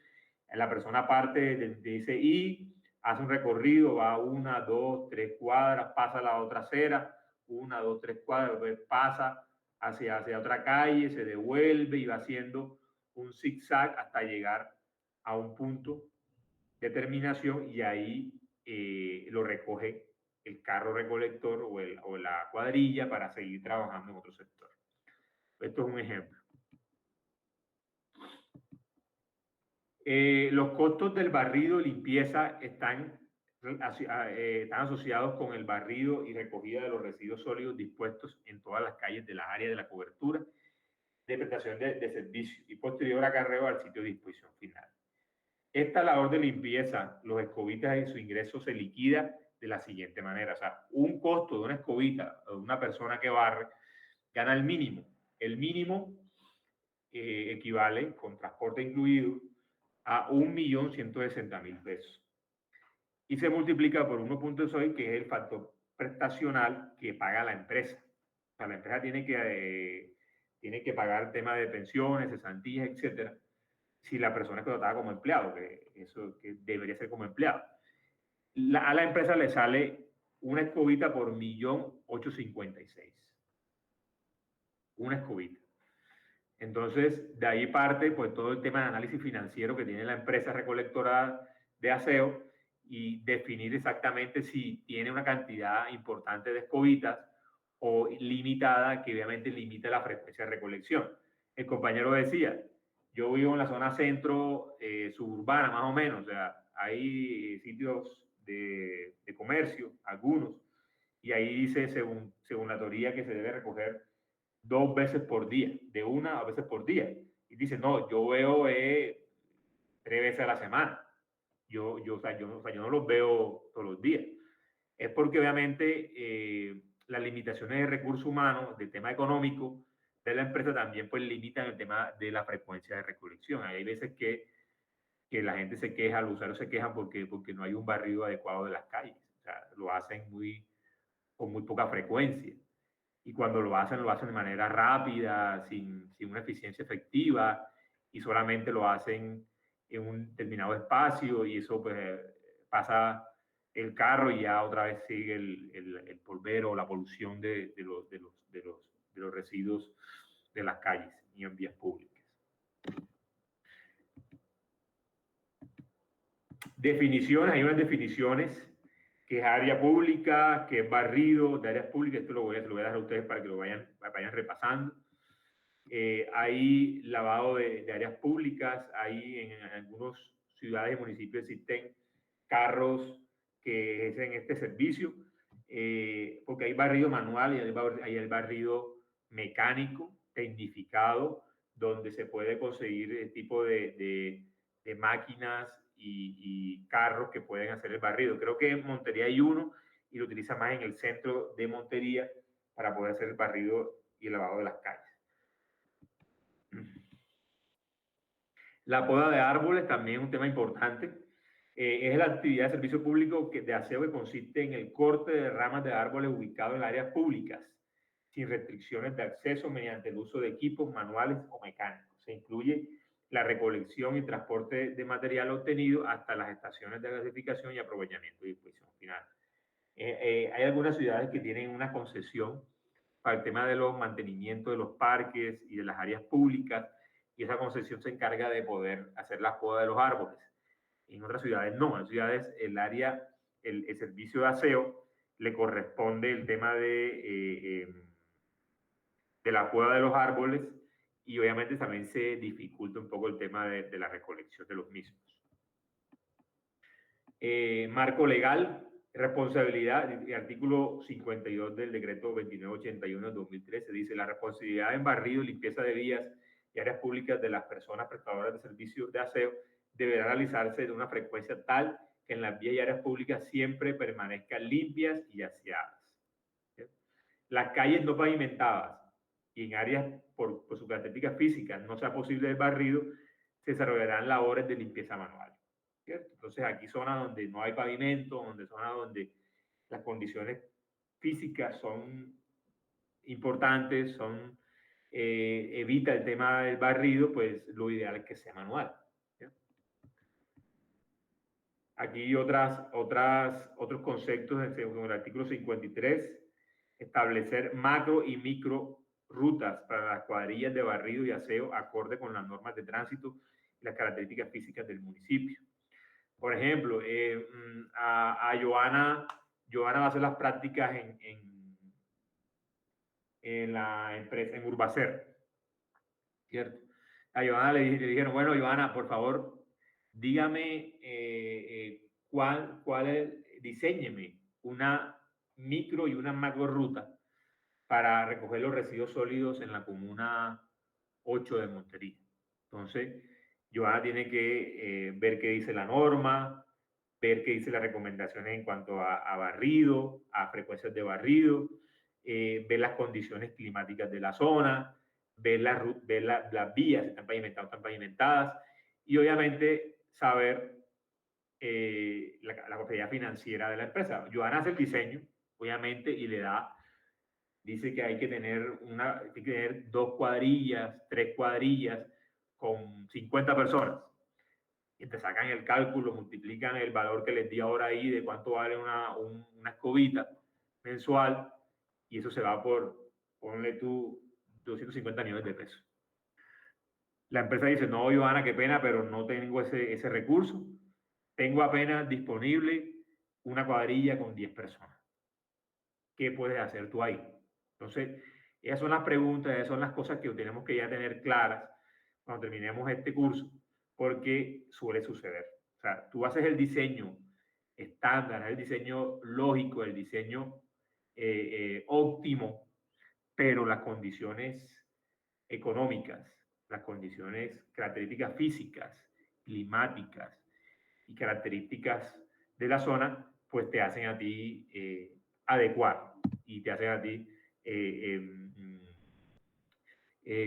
La persona parte de ese I, hace un recorrido, va 1, 2, 3 cuadras, pasa a la otra acera, 1, 2, 3 cuadras, después pasa hacia otra calle, se devuelve y va haciendo un zigzag hasta llegar a un punto de terminación y ahí lo recoge el carro recolector o la cuadrilla para seguir trabajando en otro sector. Esto es un ejemplo. Los costos del barrido y limpieza están asociados con el barrido y recogida de los residuos sólidos dispuestos en todas las calles de las áreas de la cobertura de prestación de servicio y posterior acarreo al sitio de disposición final. Esta labor de limpieza, los escobitas y su ingreso se liquida de la siguiente manera. O sea, un costo de una escobita o de una persona que barre gana el mínimo. El mínimo equivale, con transporte incluido, a 1.160.000 pesos. Y se multiplica por 1.6, que es el factor prestacional que paga la empresa. O sea, la empresa tiene que pagar el tema de pensiones, cesantías, etcétera, si la persona es contratada como empleado, que debería ser como empleado. A la empresa le sale una escobita por 1.856.000. Una escobita. Entonces, de ahí parte pues todo el tema de análisis financiero que tiene la empresa recolectora de aseo y definir exactamente si tiene una cantidad importante de escobitas o limitada, que obviamente limita la frecuencia de recolección. El compañero decía, yo vivo en la zona centro suburbana más o menos, o sea, hay sitios de comercio, algunos, y ahí dice, según la teoría, que se debe recoger 2 veces por día, de 1 a veces por día. Y dice, no, yo veo 3 veces a la semana. Yo no los veo todos los días. Es porque obviamente las limitaciones de recursos humanos, del tema económico de la empresa también pues limitan el tema de la frecuencia de recolección. Hay veces que la gente se queja, los usuarios se quejan porque no hay un barrido adecuado de las calles. O sea, lo hacen con muy poca frecuencia. Y cuando lo hacen de manera rápida, sin una eficiencia efectiva, y solamente lo hacen en un determinado espacio, y eso pues pasa el carro y ya otra vez sigue el polvero o la polución de los residuos de las calles y en vías públicas. Definiciones, hay unas definiciones que es área pública, que es barrido de áreas públicas. Esto lo voy a dar a ustedes para que lo vayan repasando. Hay lavado de áreas públicas, hay en algunas ciudades y municipios existen carros que ejercen este servicio, porque hay barrido manual y hay el barrido mecánico, tecnificado, donde se puede conseguir el tipo de máquinas y carros que pueden hacer el barrido. Creo que en Montería hay uno y lo utiliza más en el centro de Montería para poder hacer el barrido y el lavado de las calles. La poda de árboles también es un tema importante. Es la actividad de servicio público de aseo que consiste en el corte de ramas de árboles ubicados en áreas públicas, sin restricciones de acceso mediante el uso de equipos manuales o mecánicos. Se incluye la recolección y transporte de material obtenido hasta las estaciones de gasificación y aprovechamiento y disposición final. Hay algunas ciudades que tienen una concesión para el tema de los mantenimientos de los parques y de las áreas públicas, y esa concesión se encarga de poder hacer la poda de los árboles. En otras ciudades no, en otras ciudades el servicio de aseo le corresponde el tema de la poda de los árboles, y obviamente también se dificulta un poco el tema de la recolección de los mismos. Marco legal, responsabilidad, el artículo 52 del decreto 2981 del 2013 dice: la responsabilidad en barrido y limpieza de vías y áreas públicas de las personas prestadoras de servicios de aseo deberá realizarse de una frecuencia tal que en las vías y áreas públicas siempre permanezcan limpias y aseadas. ¿Sí? Las calles no pavimentadas y en áreas por sus características físicas no sea posible el barrido, se desarrollarán labores de limpieza manual. ¿Cierto? Entonces aquí zonas donde no hay pavimento, zonas donde las condiciones físicas son importantes, evita el tema del barrido, pues lo ideal es que sea manual. ¿Cierto? Aquí otros conceptos según el artículo 53, establecer macro y micro rutas para las cuadrillas de barrido y aseo acorde con las normas de tránsito y las características físicas del municipio. Por ejemplo, a Joana va a hacer las prácticas en la empresa, en Urbacer, ¿cierto? A Joana le dijeron, bueno, Joana, por favor, dígame diséñeme una micro y una macro ruta para recoger los residuos sólidos en la comuna 8 de Montería. Entonces, Joana tiene que ver qué dice la norma, ver qué dice las recomendaciones en cuanto a barrido, a frecuencias de barrido, ver las condiciones climáticas de la zona, ver las vías, si están pavimentadas o están pavimentadas, y obviamente saber la capacidad financiera de la empresa. Joana hace el diseño, obviamente, y dice que hay que tener 2 cuadrillas, 3 cuadrillas con 50 personas. Y te sacan el cálculo, multiplican el valor que les di ahora ahí de cuánto vale una escobita mensual, y eso se va ponle tú, 250 millones de pesos. La empresa dice, no, Joana, qué pena, pero no tengo ese recurso. Tengo apenas disponible una cuadrilla con 10 personas. ¿Qué puedes hacer tú ahí? Entonces, esas son las preguntas, esas son las cosas que tenemos que ya tener claras cuando terminemos este curso, porque suele suceder. O sea, tú haces el diseño estándar, el diseño lógico, el diseño óptimo, pero las condiciones económicas, las condiciones, características físicas, climáticas y características de la zona, pues te hacen a ti adecuar y te hacen a ti,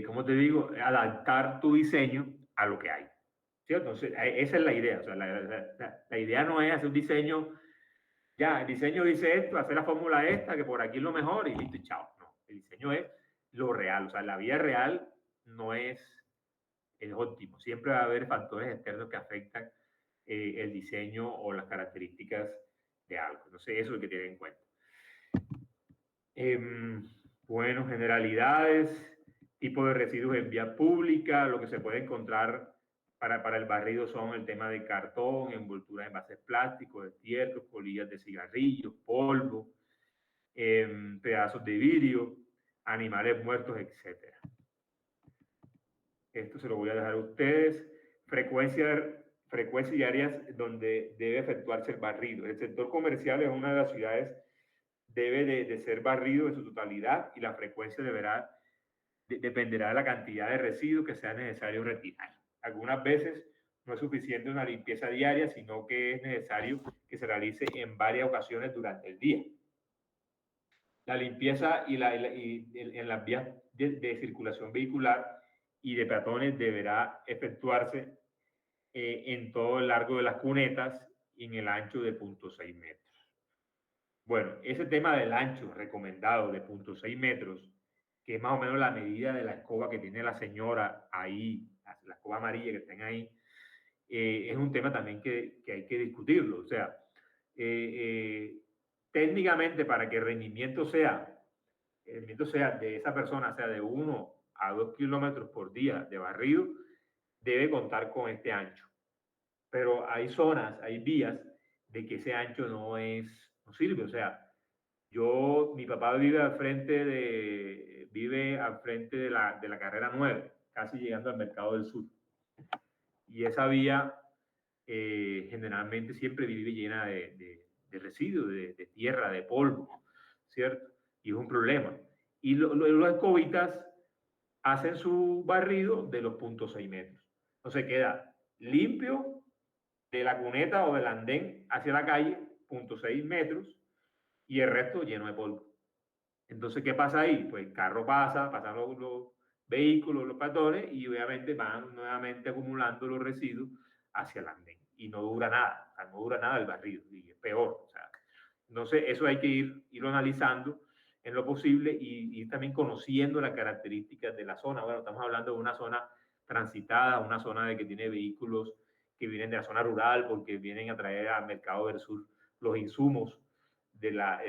¿cómo te digo?, adaptar tu diseño a lo que hay. ¿Sí? Entonces, esa es la idea. O sea, la idea no es hacer un diseño, ya, el diseño dice esto, hacer la fórmula esta, que por aquí es lo mejor y listo y chao. No, el diseño es lo real. O sea, la vida real no es óptimo. Siempre va a haber factores externos que afectan el diseño o las características de algo. Entonces, eso es lo que tener en cuenta. Bueno, generalidades, tipo de residuos en vía pública, lo que se puede encontrar para el barrido son el tema de cartón, envoltura de envases plásticos, estiércol, colillas de cigarrillos, polvo, pedazos de vidrio, animales muertos, etc. Esto se lo voy a dejar a ustedes. Frecuencia y áreas donde debe efectuarse el barrido. El sector comercial es una de las ciudades, debe de ser barrido en su totalidad y la frecuencia dependerá de la cantidad de residuos que sea necesario retirar. Algunas veces no es suficiente una limpieza diaria, sino que es necesario que se realice en varias ocasiones durante el día. La limpieza en las vías de circulación vehicular y de peatones deberá efectuarse en todo el largo de las cunetas y en el ancho de 0.6 metros. Bueno, ese tema del ancho recomendado de 0.6 metros, que es más o menos la medida de la escoba que tiene la señora ahí, la escoba amarilla que estén ahí, es un tema también que hay que discutirlo. O sea, técnicamente para que el rendimiento sea de esa persona, sea de 1 a 2 kilómetros por día de barrido, debe contar con este ancho. Pero hay zonas, hay vías de que ese ancho no sirve. O sea, mi papá vive al frente de la carrera 9, casi llegando al Mercado del Sur. Y esa vía generalmente siempre vive llena de residuos, de tierra, de polvo, ¿cierto? Y es un problema. Y los escobitas hacen su barrido de los 0.6 metros. Entonces queda limpio de la cuneta o del andén hacia la calle, 0.6 metros, y el resto lleno de polvo. Entonces, ¿qué pasa ahí? Pues el carro pasan los vehículos, los peatones, y obviamente van nuevamente acumulando los residuos hacia el andén. Y no dura nada, o sea, no dura nada el barrido, y es peor. O sea, entonces, eso hay que irlo analizando en lo posible y también conociendo las características de la zona. Bueno, estamos hablando de una zona transitada, una zona de que tiene vehículos que vienen de la zona rural porque vienen a traer al mercado del sur los insumos de la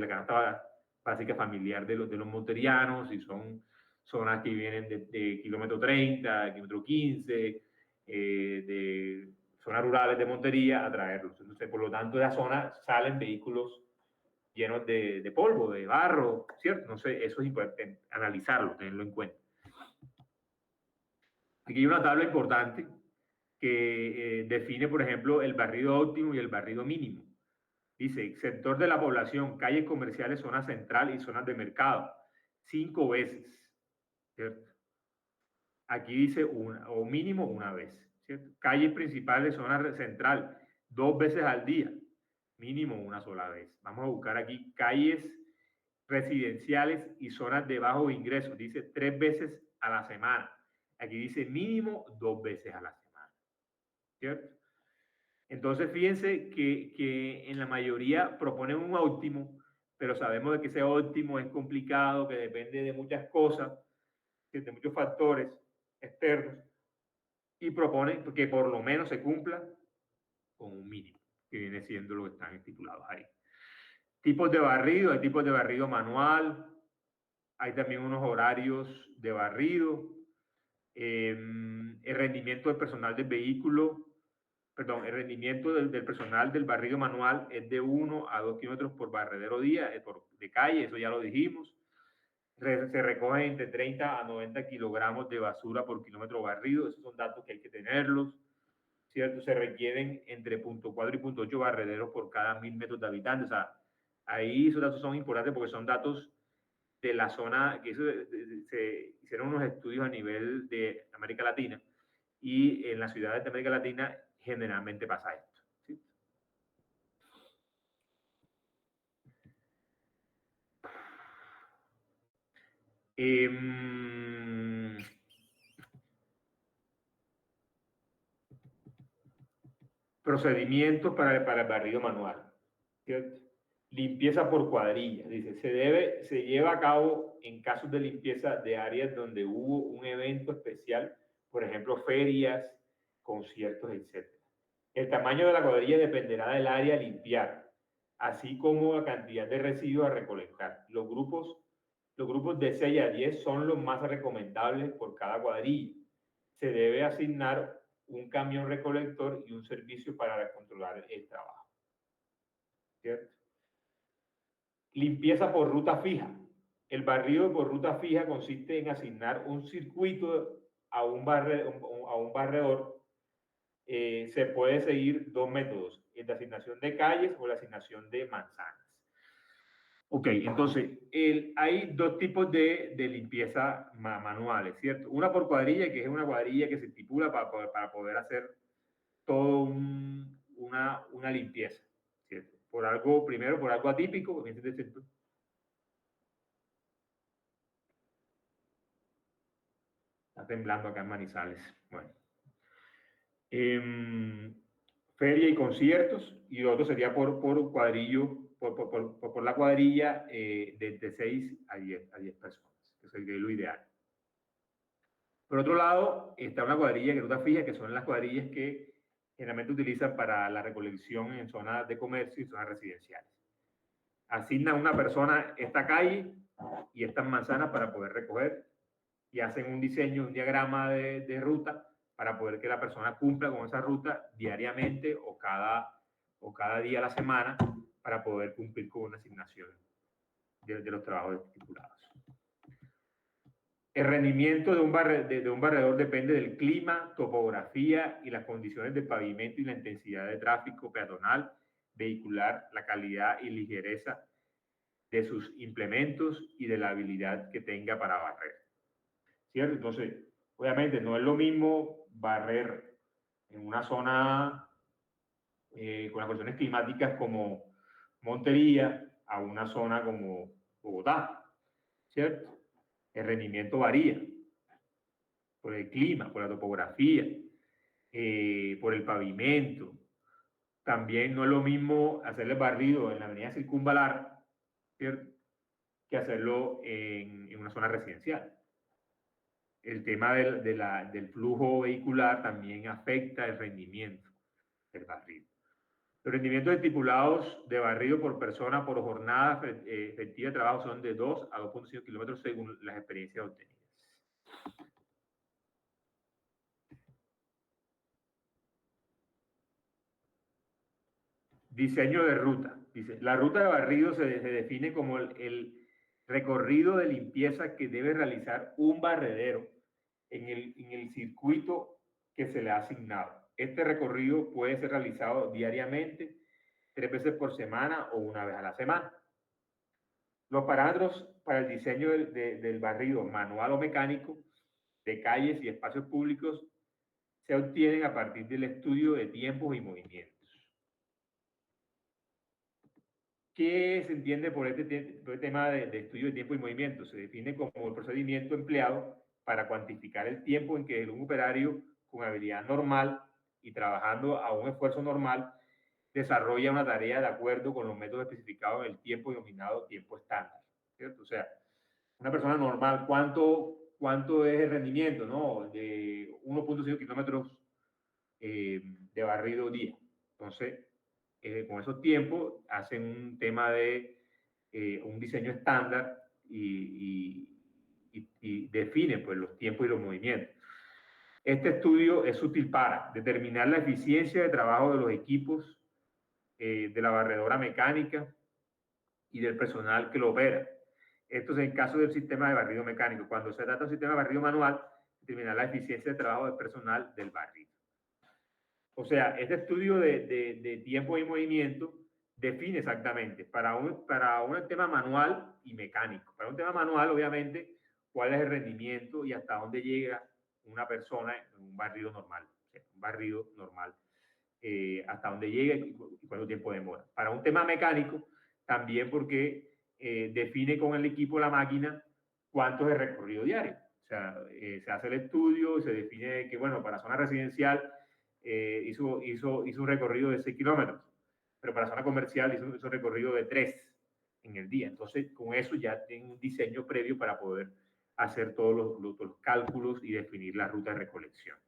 canasta básica familiar de los monterianos, y son zonas que vienen de kilómetro 30, kilómetro 15, de zonas rurales de Montería a traerlos. Entonces, por lo tanto, de la zona salen vehículos llenos de polvo, de barro, ¿cierto? No sé, eso es importante analizarlo, tenerlo en cuenta. Aquí hay una tabla importante que define, por ejemplo, el barrido óptimo y el barrido mínimo. Dice, sector de la población, calles comerciales, zona central y zonas de mercado. 5 veces, ¿cierto? Aquí dice una, o mínimo una vez, ¿cierto? Calles principales, zona central, 2 veces al día, mínimo una sola vez. Vamos a buscar aquí calles residenciales y zonas de bajo ingreso. Dice 3 veces a la semana. Aquí dice mínimo 2 veces a la semana, ¿cierto? Entonces, fíjense que en la mayoría proponen un óptimo, pero sabemos de que ese óptimo es complicado, que depende de muchas cosas, de muchos factores externos, y proponen que por lo menos se cumpla con un mínimo, que viene siendo lo que están estipulados ahí. Tipos de barrido, hay tipos de barrido manual, hay también unos horarios de barrido, el rendimiento del personal del vehículo, perdón, el rendimiento del personal del barrido manual es de 1 a 2 kilómetros por barredero día, de calle, eso ya lo dijimos. Se recogen entre 30 a 90 kilogramos de basura por kilómetro barrido, esos son datos que hay que tenerlos, ¿cierto? Se requieren entre 0.4 y 0.8 barrederos por cada 1000 metros de habitantes, o sea, ahí esos datos son importantes porque son datos de la zona, que se hicieron unos estudios a nivel de América Latina, y en las ciudades de América Latina generalmente pasa esto, ¿sí? Procedimientos para el barrido manual, ¿cierto? Limpieza por cuadrilla, dice, se lleva a cabo en casos de limpieza de áreas donde hubo un evento especial, por ejemplo, ferias, conciertos, etc. El tamaño de la cuadrilla dependerá del área a limpiar, así como la cantidad de residuos a recolectar. Los grupos de 6 a 10 son los más recomendables por cada cuadrilla. Se debe asignar un camión recolector y un servicio para controlar el trabajo, ¿cierto? Limpieza por ruta fija. El barrido por ruta fija consiste en asignar un circuito a un barredor. Se puede seguir 2 métodos, el de asignación de calles o la asignación de manzanas. Ok, entonces hay 2 tipos de limpieza manuales, ¿cierto? Una por cuadrilla, que es una cuadrilla que se estipula para poder hacer todo una limpieza, ¿cierto? Primero por algo atípico, está temblando acá en Manizales. Bueno. Feria y conciertos, y lo otro sería por cuadrillo, por la cuadrilla de 6 a 10 personas, que sería lo ideal. Por otro lado, está una cuadrilla que ruta fija, que son las cuadrillas que generalmente utilizan para la recolección en zonas de comercio y zonas residenciales. Asigna a una persona esta calle y estas manzanas para poder recoger, y hacen un diseño, un diagrama de ruta para poder que la persona cumpla con esa ruta diariamente o cada día a la semana para poder cumplir con una asignación de los trabajos estipulados. El rendimiento de un barredor depende del clima, topografía y las condiciones de pavimento y la intensidad de tráfico peatonal, vehicular, la calidad y ligereza de sus implementos y de la habilidad que tenga para barrer, ¿cierto? Entonces, obviamente no es lo mismo barrer en una zona con las condiciones climáticas como Montería a una zona como Bogotá, ¿cierto? El rendimiento varía por el clima, por la topografía, por el pavimento. También no es lo mismo hacerle barrido en la avenida Circunvalar, ¿cierto?, que hacerlo en una zona residencial. el tema del flujo vehicular también afecta el rendimiento del barrido. Los rendimientos estipulados de barrido por persona por jornada efectiva de trabajo son de 2 a 2.5 kilómetros según las experiencias obtenidas. Diseño de ruta. Dice, la ruta de barrido se define como el recorrido de limpieza que debe realizar un barredero en el circuito que se le ha asignado. Este recorrido puede ser realizado diariamente, 3 veces por semana o una vez a la semana. Los parámetros para el diseño del barrido manual o mecánico de calles y espacios públicos se obtienen a partir del estudio de tiempos y movimientos. ¿Qué se entiende por este tema de estudio de tiempo y movimiento? Se define como el procedimiento empleado para cuantificar el tiempo en que un operario con habilidad normal y trabajando a un esfuerzo normal desarrolla una tarea de acuerdo con los métodos especificados en el tiempo denominado tiempo estándar, ¿cierto? O sea, una persona normal, ¿cuánto es el rendimiento, no? De 1.5 kilómetros de barrido día. Entonces, con esos tiempos hacen un tema de un diseño estándar y define pues, los tiempos y los movimientos. Este estudio es útil para determinar la eficiencia de trabajo de los equipos de la barredora mecánica y del personal que lo opera. Esto es en caso del sistema de barrido mecánico. Cuando se trata de un sistema de barrido manual, determinar la eficiencia de trabajo del personal del barrido. O sea, este estudio de tiempo y movimiento define exactamente para un tema manual y mecánico. Para un tema manual, obviamente, cuál es el rendimiento y hasta dónde llega una persona en un barrido normal. O sea, un barrido normal. Hasta dónde llega y cuánto tiempo demora. Para un tema mecánico, también porque define con el equipo, la máquina, cuánto es el recorrido diario. O sea, se hace el estudio y se define que, bueno, para zona residencial hizo un recorrido de 6 kilómetros, pero para zona comercial hizo un recorrido de 3 en el día. Entonces, con eso ya tiene un diseño previo para poder hacer todos los cálculos y definir la ruta de recolección.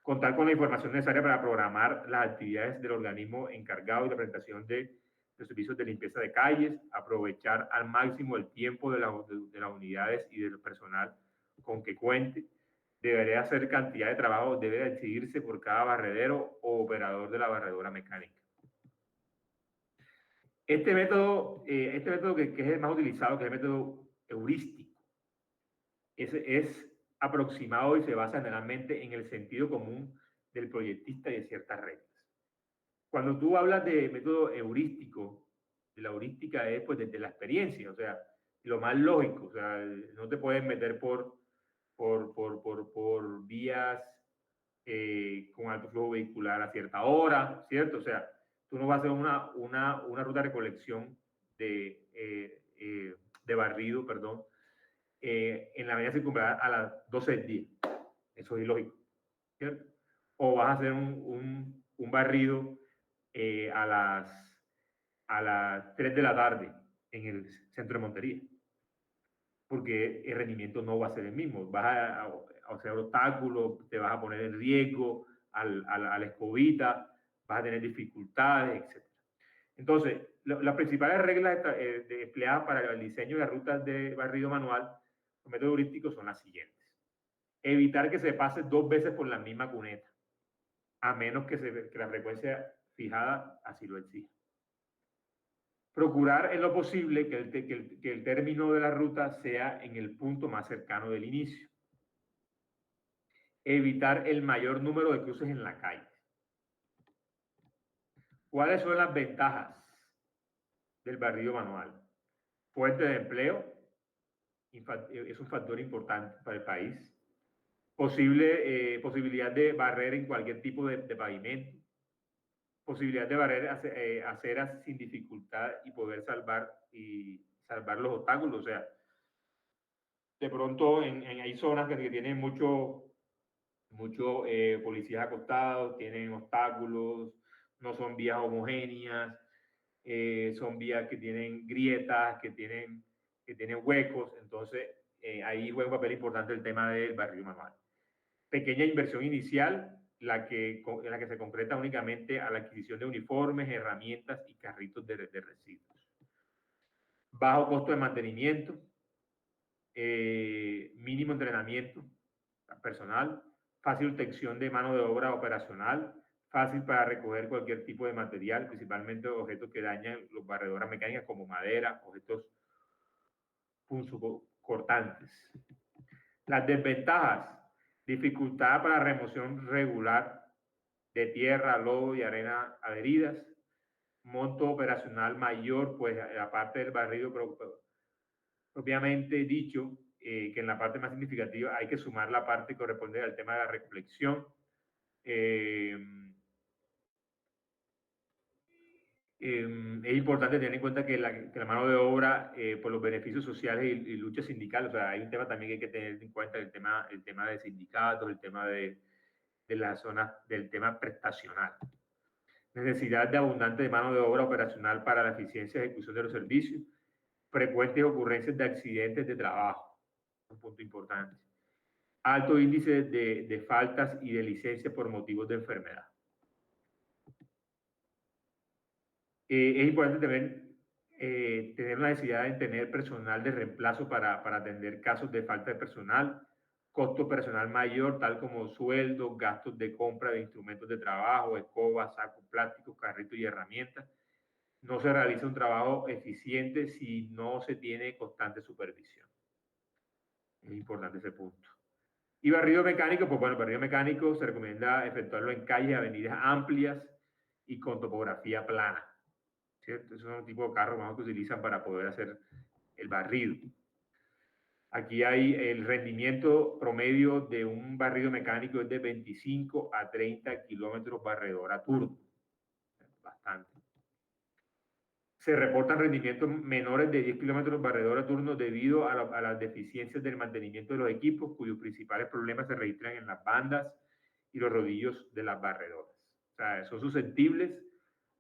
Contar con la información necesaria para programar las actividades del organismo encargado y la presentación de los servicios de limpieza de calles, aprovechar al máximo el tiempo de las unidades y del personal con que cuente. Debería hacer cantidad de trabajo, debe decidirse por cada barredero o operador de la barredora mecánica. Este método que es el más utilizado, que es el método heurístico, es aproximado y se basa generalmente en el sentido común del proyectista y de ciertas reglas. Cuando tú hablas de método heurístico, de la heurística es pues desde la experiencia, o sea, lo más lógico, o sea, no te puedes meter por vías con alto flujo vehicular a cierta hora, ¿cierto? O sea, tú no vas a hacer una ruta de recolección de barrido, perdón, en la avenida Circunvalar a las 12 del día. Eso es ilógico, ¿cierto? O vas a hacer un barrido a las 3 de la tarde en el centro de Montería, porque el rendimiento no va a ser el mismo. Vas a hacer obstáculos, te vas a poner en riesgo a la escobita, vas a tener dificultades, etc. Entonces, las principales reglas empleadas para el diseño de las rutas de barrido manual, los métodos heurísticos son las siguientes. Evitar que se pase 2 veces por la misma cuneta, a menos que la frecuencia fijada así lo exija. Procurar en lo posible que el término de la ruta sea en el punto más cercano del inicio. Evitar el mayor número de cruces en la calle. ¿Cuáles son las ventajas del barrido manual? Fuente de empleo, es un factor importante para el país. Posibilidad de barrer en cualquier tipo de pavimento. Posibilidad de barrer aceras sin dificultad y poder salvar los obstáculos. O sea, de pronto hay zonas que tienen mucho policías acostados, tienen obstáculos, no son vías homogéneas, son vías que tienen grietas, que tienen huecos. Entonces, ahí juega un papel importante el tema del barrido manual. Pequeña inversión inicial, la que se concreta únicamente a la adquisición de uniformes, herramientas y carritos de residuos. Bajo costo de mantenimiento, mínimo entrenamiento personal, fácil obtención de mano de obra operacional, fácil para recoger cualquier tipo de material, principalmente objetos que dañan las barredoras mecánicas como madera, objetos punzocortantes. Las desventajas: dificultad para remoción regular de tierra, lodo y arena adheridas, monto operacional mayor, pues aparte del barrido propiamente dicho, que en la parte más significativa hay que sumar la parte que corresponde al tema de la recolección. Es importante tener en cuenta que la mano de obra, por los beneficios sociales y lucha sindical, o sea, hay un tema también que hay que tener en cuenta, el tema de sindicatos, el tema de la zona, del tema prestacional. Necesidad de abundante de mano de obra operacional para la eficiencia y ejecución de los servicios, frecuentes ocurrencias de accidentes de trabajo, un punto importante. Alto índice de faltas y de licencias por motivos de enfermedad. Es importante también tener la necesidad de tener personal de reemplazo para atender casos de falta de personal, costo personal mayor, tal como sueldos, gastos de compra de instrumentos de trabajo, escobas, sacos plásticos, carritos y herramientas. No se realiza un trabajo eficiente si no se tiene constante supervisión. Es importante ese punto. Y barrido mecánico, pues bueno, barrido mecánico se recomienda efectuarlo en calles, avenidas amplias y con topografía plana, ¿cierto? Esos son los tipos de carros más que utilizan para poder hacer el barrido. Aquí hay el rendimiento promedio de un barrido mecánico es de 25 a 30 kilómetros barredor a turno. Bastante. Se reportan rendimientos menores de 10 kilómetros barredor a turno debido a las deficiencias del mantenimiento de los equipos, cuyos principales problemas se registran en las bandas y los rodillos de las barredoras. O sea, son susceptibles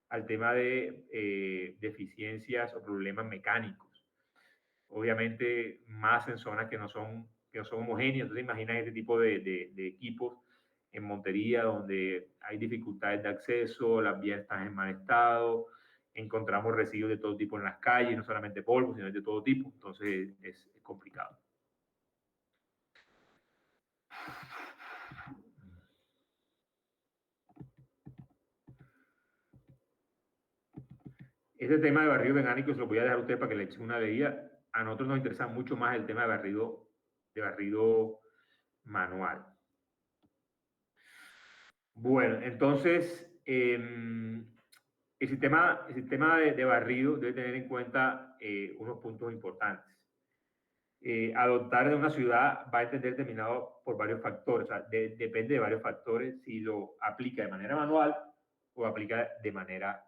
al tema de deficiencias o problemas mecánicos. Obviamente, más en zonas que no son homogéneas. Entonces, imagina este tipo de equipos en Montería, donde hay dificultades de acceso, las vías están en mal estado, encontramos residuos de todo tipo en las calles, no solamente polvo, sino de todo tipo. Entonces, es complicado. Este tema de barrido mecánico se lo voy a dejar a ustedes para que le echen una leída. A nosotros nos interesa mucho más el tema de barrido manual. Bueno, entonces, el sistema de barrido debe tener en cuenta unos puntos importantes. Adoptar de una ciudad va a estar determinado por varios factores, o sea, depende de varios factores si lo aplica de manera manual o aplica de manera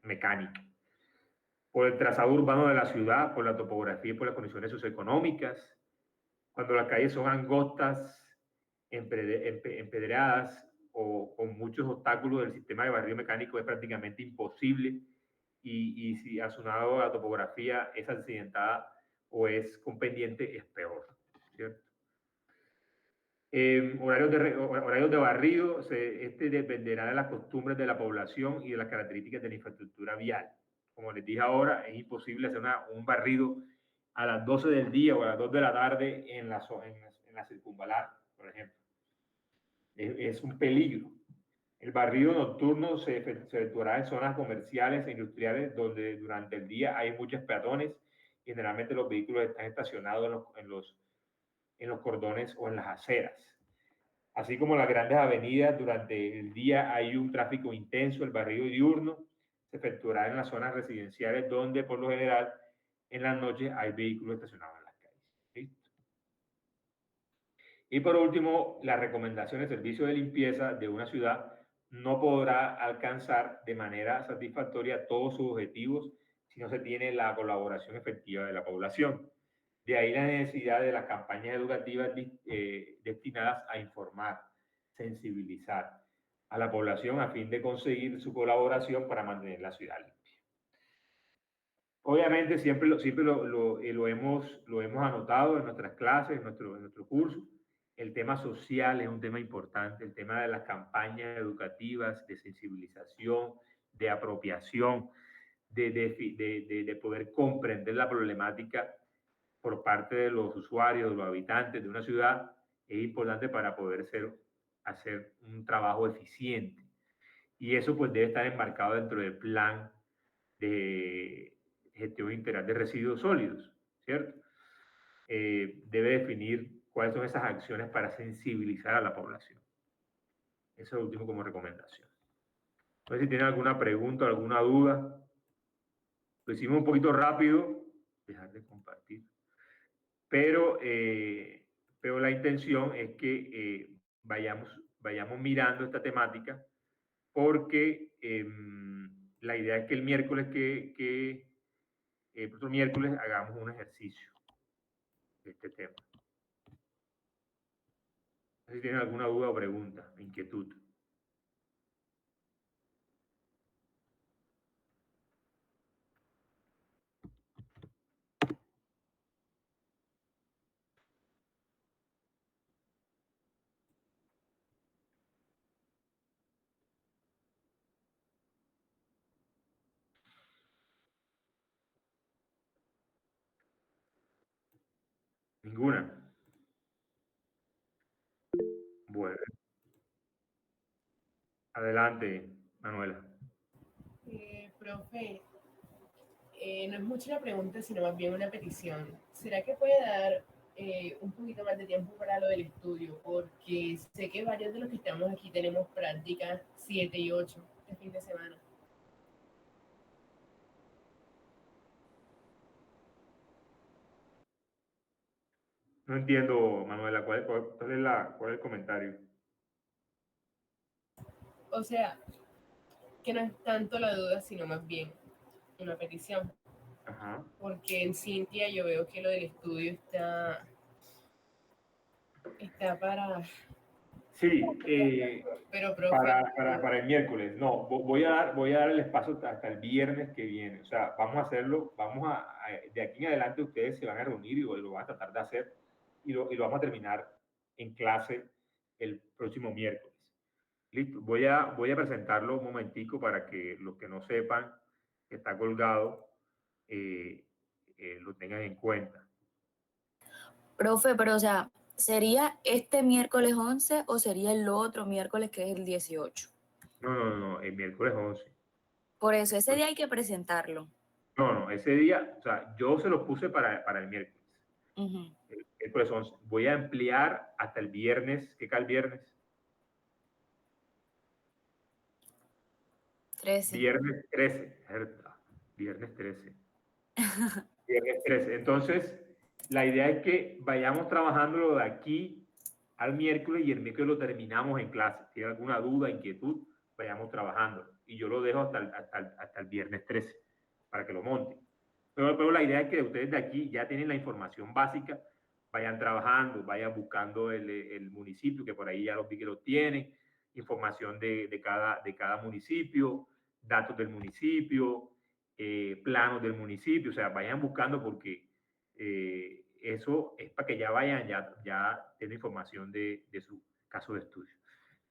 mecánica. Por el trazado urbano de la ciudad, por la topografía y por las condiciones socioeconómicas. Cuando las calles son angostas, empedradas o con muchos obstáculos, el sistema de barrido mecánico es prácticamente imposible, y si asunado a la topografía es accidentada o es con pendiente, es peor, ¿cierto? Horarios de barrido, este dependerá de las costumbres de la población y de las características de la infraestructura vial. Como les dije ahora, es imposible hacer un barrido a las 12 del día o a las 2 de la tarde en la circunvalar, por ejemplo. Es un peligro. El barrido nocturno se efectuará en zonas comerciales e industriales donde durante el día hay muchos peatones y generalmente los vehículos están estacionados en los cordones o en las aceras. Así como las grandes avenidas, durante el día hay un tráfico intenso. El barrido diurno se efectuará en las zonas residenciales donde por lo general en las noches hay vehículos estacionados en las calles. ¿Listo? Y por último, la recomendación de servicio de limpieza de una ciudad no podrá alcanzar de manera satisfactoria todos sus objetivos si no se tiene la colaboración efectiva de la población. De ahí la necesidad de las campañas educativas destinadas a informar, sensibilizar a la población a fin de conseguir su colaboración para mantener la ciudad limpia. Obviamente siempre lo hemos anotado en nuestras clases, en nuestro curso. El tema social es un tema importante, el tema de las campañas educativas, de sensibilización, de apropiación, de poder comprender la problemática por parte de los usuarios, de los habitantes de una ciudad, es importante para poder hacer un trabajo eficiente. Y eso pues debe estar enmarcado dentro del plan de gestión integral de residuos sólidos, ¿cierto? Debe definir cuáles son esas acciones para sensibilizar a la población. Eso es lo último como recomendación. No sé si tienen alguna pregunta, alguna duda. Lo hicimos un poquito rápido, dejar de compartir, pero, pero la intención es que vayamos mirando esta temática porque la idea es que el miércoles el otro miércoles hagamos un ejercicio de este tema. No sé si tienen alguna duda o pregunta, inquietud. Ninguna. Bueno, adelante, Manuela. Profe, no es mucho la pregunta, sino más bien una petición. ¿Será que puede dar un poquito más de tiempo para lo del estudio? Porque sé que varios de los que estamos aquí tenemos prácticas 7 y 8 este fin de semana. No entiendo, Manuela, ¿cuál es el comentario? O sea, que no es tanto la duda, sino más bien una petición. Ajá. Porque en Cintia yo veo que lo del estudio está para... Sí, Pero, profe, para el miércoles. No, voy a dar el espacio hasta el viernes que viene. O sea, vamos a hacerlo, de aquí en adelante ustedes se van a reunir y lo van a tratar de hacer y lo vamos a terminar en clase el próximo miércoles. Listo, voy a presentarlo un momentico para que los que no sepan que está colgado eh, lo tengan en cuenta. Profe, pero o sea, ¿sería este miércoles 11 o sería el otro miércoles que es el 18? No, el miércoles 11. Por eso, ese día hay que presentarlo. No, ese día, o sea, yo se los puse para el miércoles. Ujú. El miércoles 11. Voy a ampliar hasta el viernes. ¿Qué cae el viernes? 13. Viernes 13, ¿verdad? Viernes 13. Viernes 13. Entonces, la idea es que vayamos trabajándolo de aquí al miércoles y el miércoles lo terminamos en clase. Si hay alguna duda, inquietud, vayamos trabajando. Y yo lo dejo hasta el viernes 13 para que lo monten. Pero la idea es que ustedes de aquí ya tienen la información básica, vayan trabajando, vayan buscando el municipio, que por ahí ya los vi que lo tienen, información de cada municipio, datos del municipio, planos del municipio, o sea, vayan buscando porque eso es para que ya vayan, ya tienen información de su caso de estudio.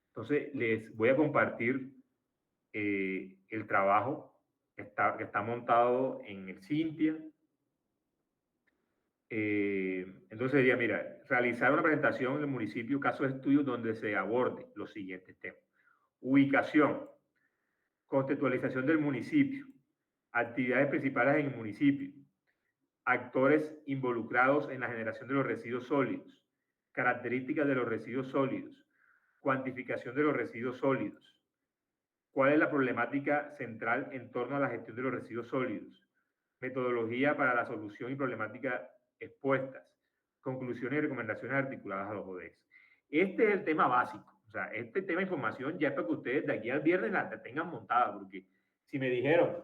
Entonces, les voy a compartir el trabajo que está montado en el Cintia. Entonces sería, mira, realizar una presentación en el municipio, caso de estudio donde se aborde los siguientes temas. Ubicación, contextualización del municipio, actividades principales en el municipio, actores involucrados en la generación de los residuos sólidos, características de los residuos sólidos, cuantificación de los residuos sólidos, cuál es la problemática central en torno a la gestión de los residuos sólidos, metodología para la solución y problemática expuestas, conclusiones y recomendaciones articuladas a los ODS. Este es el tema básico, o sea, este tema de información ya es para que ustedes de aquí al viernes la tengan montada, porque si me dijeron,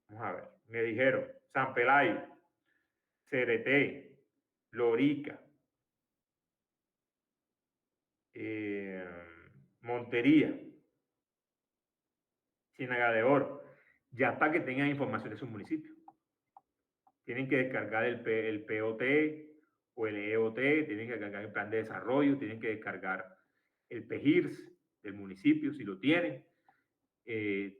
vamos a ver, me dijeron San Pelayo, CRT, Lorica, Montería, Ciénaga de Oro, ya para que tengan información de sus municipios. tienen que descargar el POT o el EOT, tienen que descargar el plan de desarrollo, tienen que descargar el PEGIRS del municipio, si lo tienen,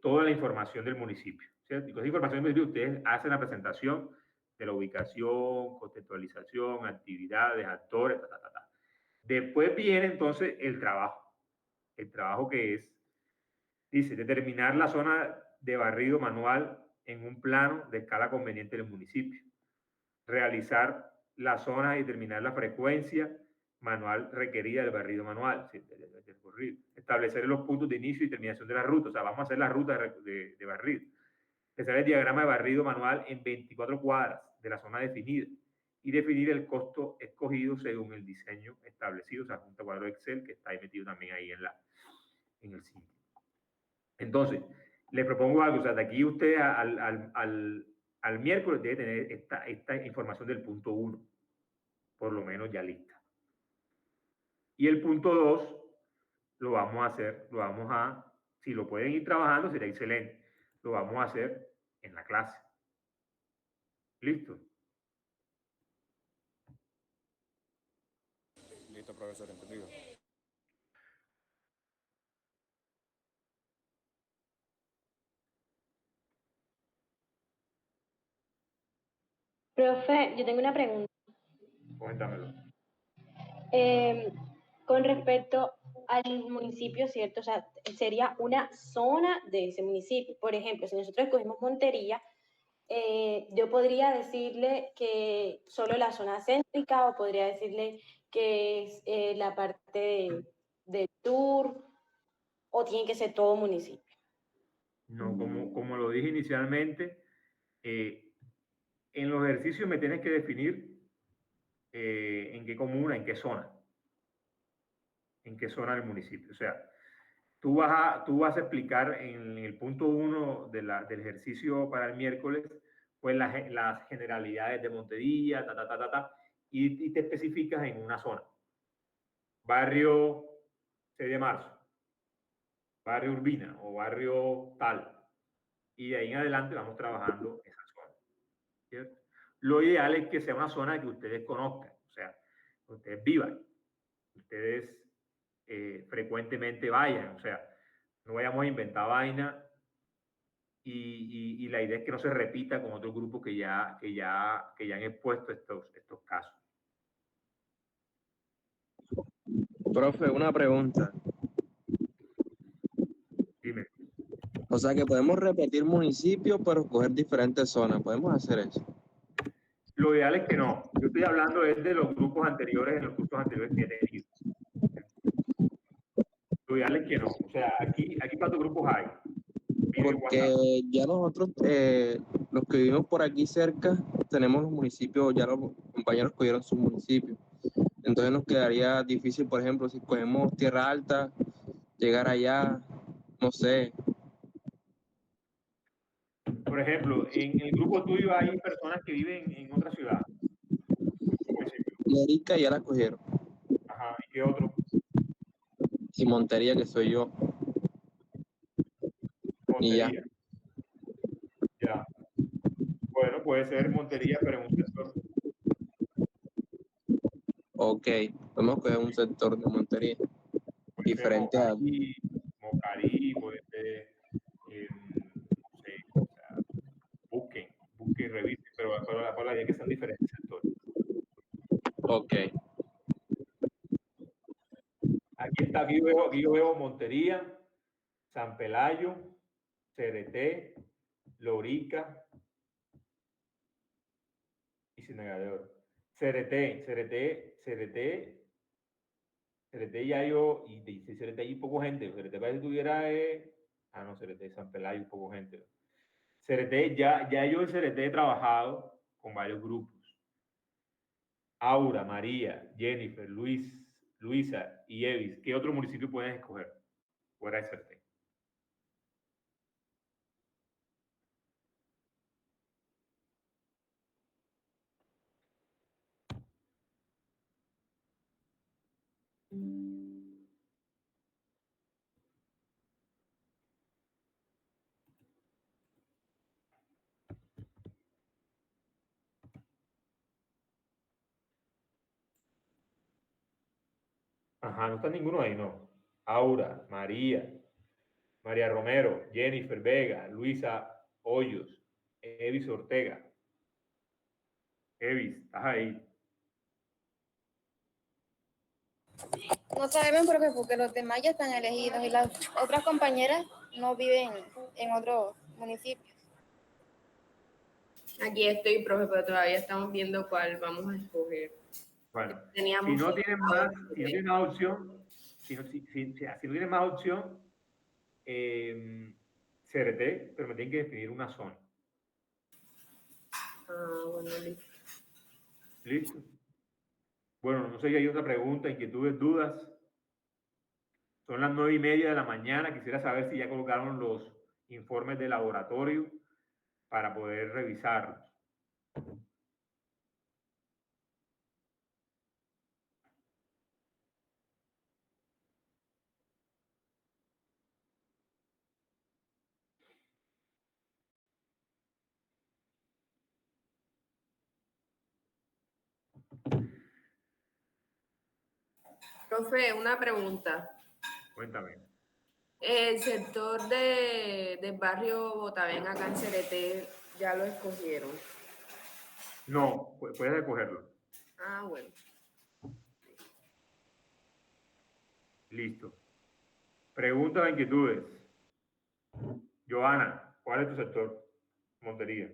toda la información del municipio. ¿Cierto? Y con esa información del municipio ustedes hacen la presentación de la ubicación, contextualización, actividades, actores, ta, ta, ta, ta. Después viene entonces el trabajo que es, dice, determinar la zona de barrido manual en un plano de escala conveniente del municipio, realizar la zona y determinar la frecuencia manual requerida del barrido manual, establecer los puntos de inicio y terminación de la ruta, o sea, vamos a hacer la ruta de barrido, hacer el diagrama de barrido manual en 24 cuadras de la zona definida y definir el costo escogido según el diseño establecido, o sea, junto a cuadro Excel que está ahí metido también ahí en el sitio. Entonces, les propongo algo, o sea, de aquí usted al miércoles debe tener esta información del punto 1, por lo menos ya lista. Y el punto 2 lo vamos a hacer, si lo pueden ir trabajando sería excelente, lo vamos a hacer en la clase. ¿Listo? Listo, profesor, entendido. Profe, yo tengo una pregunta. Cuéntamelo. Con respecto al municipio, ¿cierto? O sea, sería una zona de ese municipio. Por ejemplo, si nosotros escogimos Montería, yo podría decirle que solo la zona céntrica o podría decirle que es la parte del sur o tiene que ser todo municipio. No, como lo dije inicialmente, en los ejercicios me tienes que definir en qué comuna, en qué zona del municipio. O sea, tú vas a explicar en el punto 1 del ejercicio para el miércoles, pues las generalidades de Montería, y te especificas en una zona. Barrio 6 de marzo, barrio Urbina o barrio tal. Y de ahí en adelante vamos trabajando esa zona. ¿Cierto? Lo ideal es que sea una zona que ustedes conozcan, o sea, que ustedes vivan, ustedes frecuentemente vayan, o sea, no vayamos a inventar vaina y la idea es que no se repita con otros grupos que ya han expuesto estos casos. Profe, una pregunta. Dime. O sea que podemos repetir municipios, pero escoger diferentes zonas. ¿Podemos hacer eso? Lo ideal es que no. Yo estoy hablando de los grupos anteriores, en los cursos anteriores que he tenido. Lo ideal es que no. O sea, aquí ¿cuántos grupos hay? Porque ya nosotros, los que vivimos por aquí cerca, tenemos los municipios, ya los compañeros cogieron sus municipios. Entonces nos quedaría difícil, por ejemplo, si cogemos Tierra Alta, llegar allá, no sé. Por ejemplo, en el grupo tuyo hay personas que viven en otra ciudad. Lerica ya la cogieron. Ajá, ¿y qué otro? Y Montería, que soy yo. Montería. Y ya. Ya. Bueno, puede ser Montería, pero en un sector. Ok, podemos coger un sector de Montería diferente a... Mocarí, puede ser, no sé, o sea, busquen y revisen, pero la idea es que sean diferentes sectores. Ok. Aquí yo veo Montería, San Pelayo, CDT, Lorica y Ciénaga de Oro. CRT ya yo, y dice CRT hay poco gente, CRT para que tuviera, no, CRT San Pelayo, poco gente. CRT, ya yo en CRT he trabajado con varios grupos. Aura, María, Jennifer, Luisa y Evis. ¿Qué otro municipio pueden escoger fuera de CRT? Ajá, no está ninguno ahí, no. Aura, María, María Romero, Jennifer Vega, Luisa Hoyos, Evis Ortega. Evis, estás ahí. No sabemos, profe, porque los demás ya están elegidos y las otras compañeras no viven en otros municipios. Aquí estoy, profe, pero todavía estamos viendo cuál vamos a escoger. Bueno, Teníamos si no tienen más, otro, si no tienen más opción, si no tienen más opción, CRT, pero me tienen que definir una zona. bueno, listo. ¿Listo? Bueno, no sé si hay otra pregunta, inquietudes, dudas. Son las 9:30 de la mañana. Quisiera saber si ya colocaron los informes de laboratorio para poder revisarlos. Profe, una pregunta. Cuéntame. El sector del barrio Botavén acá en CRT ya lo escogieron. No, puedes escogerlo. Bueno. Listo. Preguntas o inquietudes. Joana, ¿cuál es tu sector? Montería.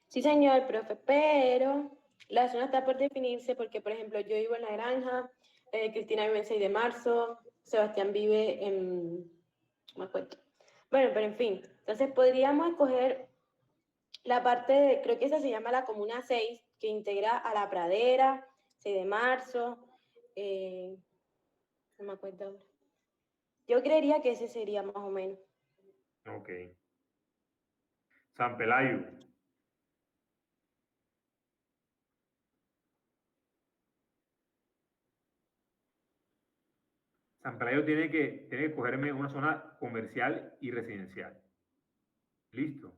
Sí, señor, profe, pero la zona está por definirse porque, por ejemplo, yo vivo en La Granja, Cristina vive en 6 de marzo, Sebastián vive en... no me acuerdo. Bueno, pero en fin, entonces podríamos escoger la parte de, creo que esa se llama la Comuna 6, que integra a La Pradera, 6 de marzo, no me acuerdo ahora. Yo creería que ese sería más o menos. Ok. San Pelayo. San Pelayo tiene que cogerme una zona comercial y residencial. Listo.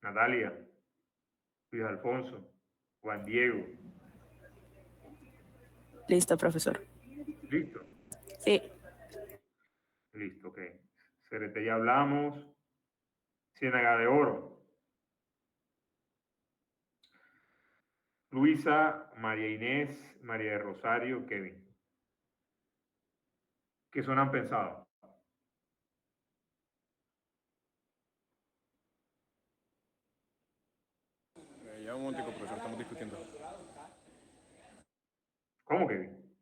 Natalia, Luis Alfonso, Juan Diego. Listo, profesor. Listo. Sí. Listo, ok. CRT ya hablamos. Ciénaga de Oro. Luisa, María Inés, María de Rosario, Kevin. ¿Qué zona han pensado? Ya un momentico, profesor, estamos discutiendo. ¿Cómo, Kevin?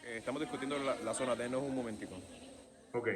Estamos discutiendo la zona, denos un momentico. Ok.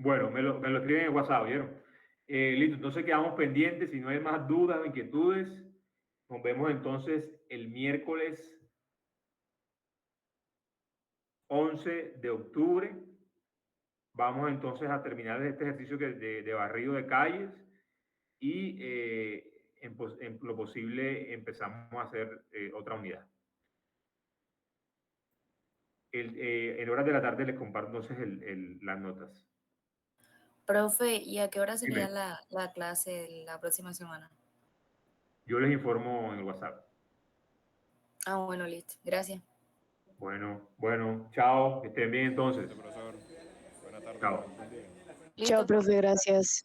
Bueno, me lo escriben en WhatsApp, ¿vieron? Listo, entonces quedamos pendientes. Si no hay más dudas o inquietudes, nos vemos entonces el miércoles 11 de octubre. Vamos entonces a terminar este ejercicio de barrido de calles y en lo posible empezamos a hacer otra unidad. En horas de la tarde les comparto entonces las notas. Profe, ¿y a qué hora sería Dime. la clase la próxima semana? Yo les informo en el WhatsApp. Bueno, listo. Gracias. Bueno, chao, que estén bien entonces. Profesor, buena tarde. Chao. Buen día. Chao, profe, gracias.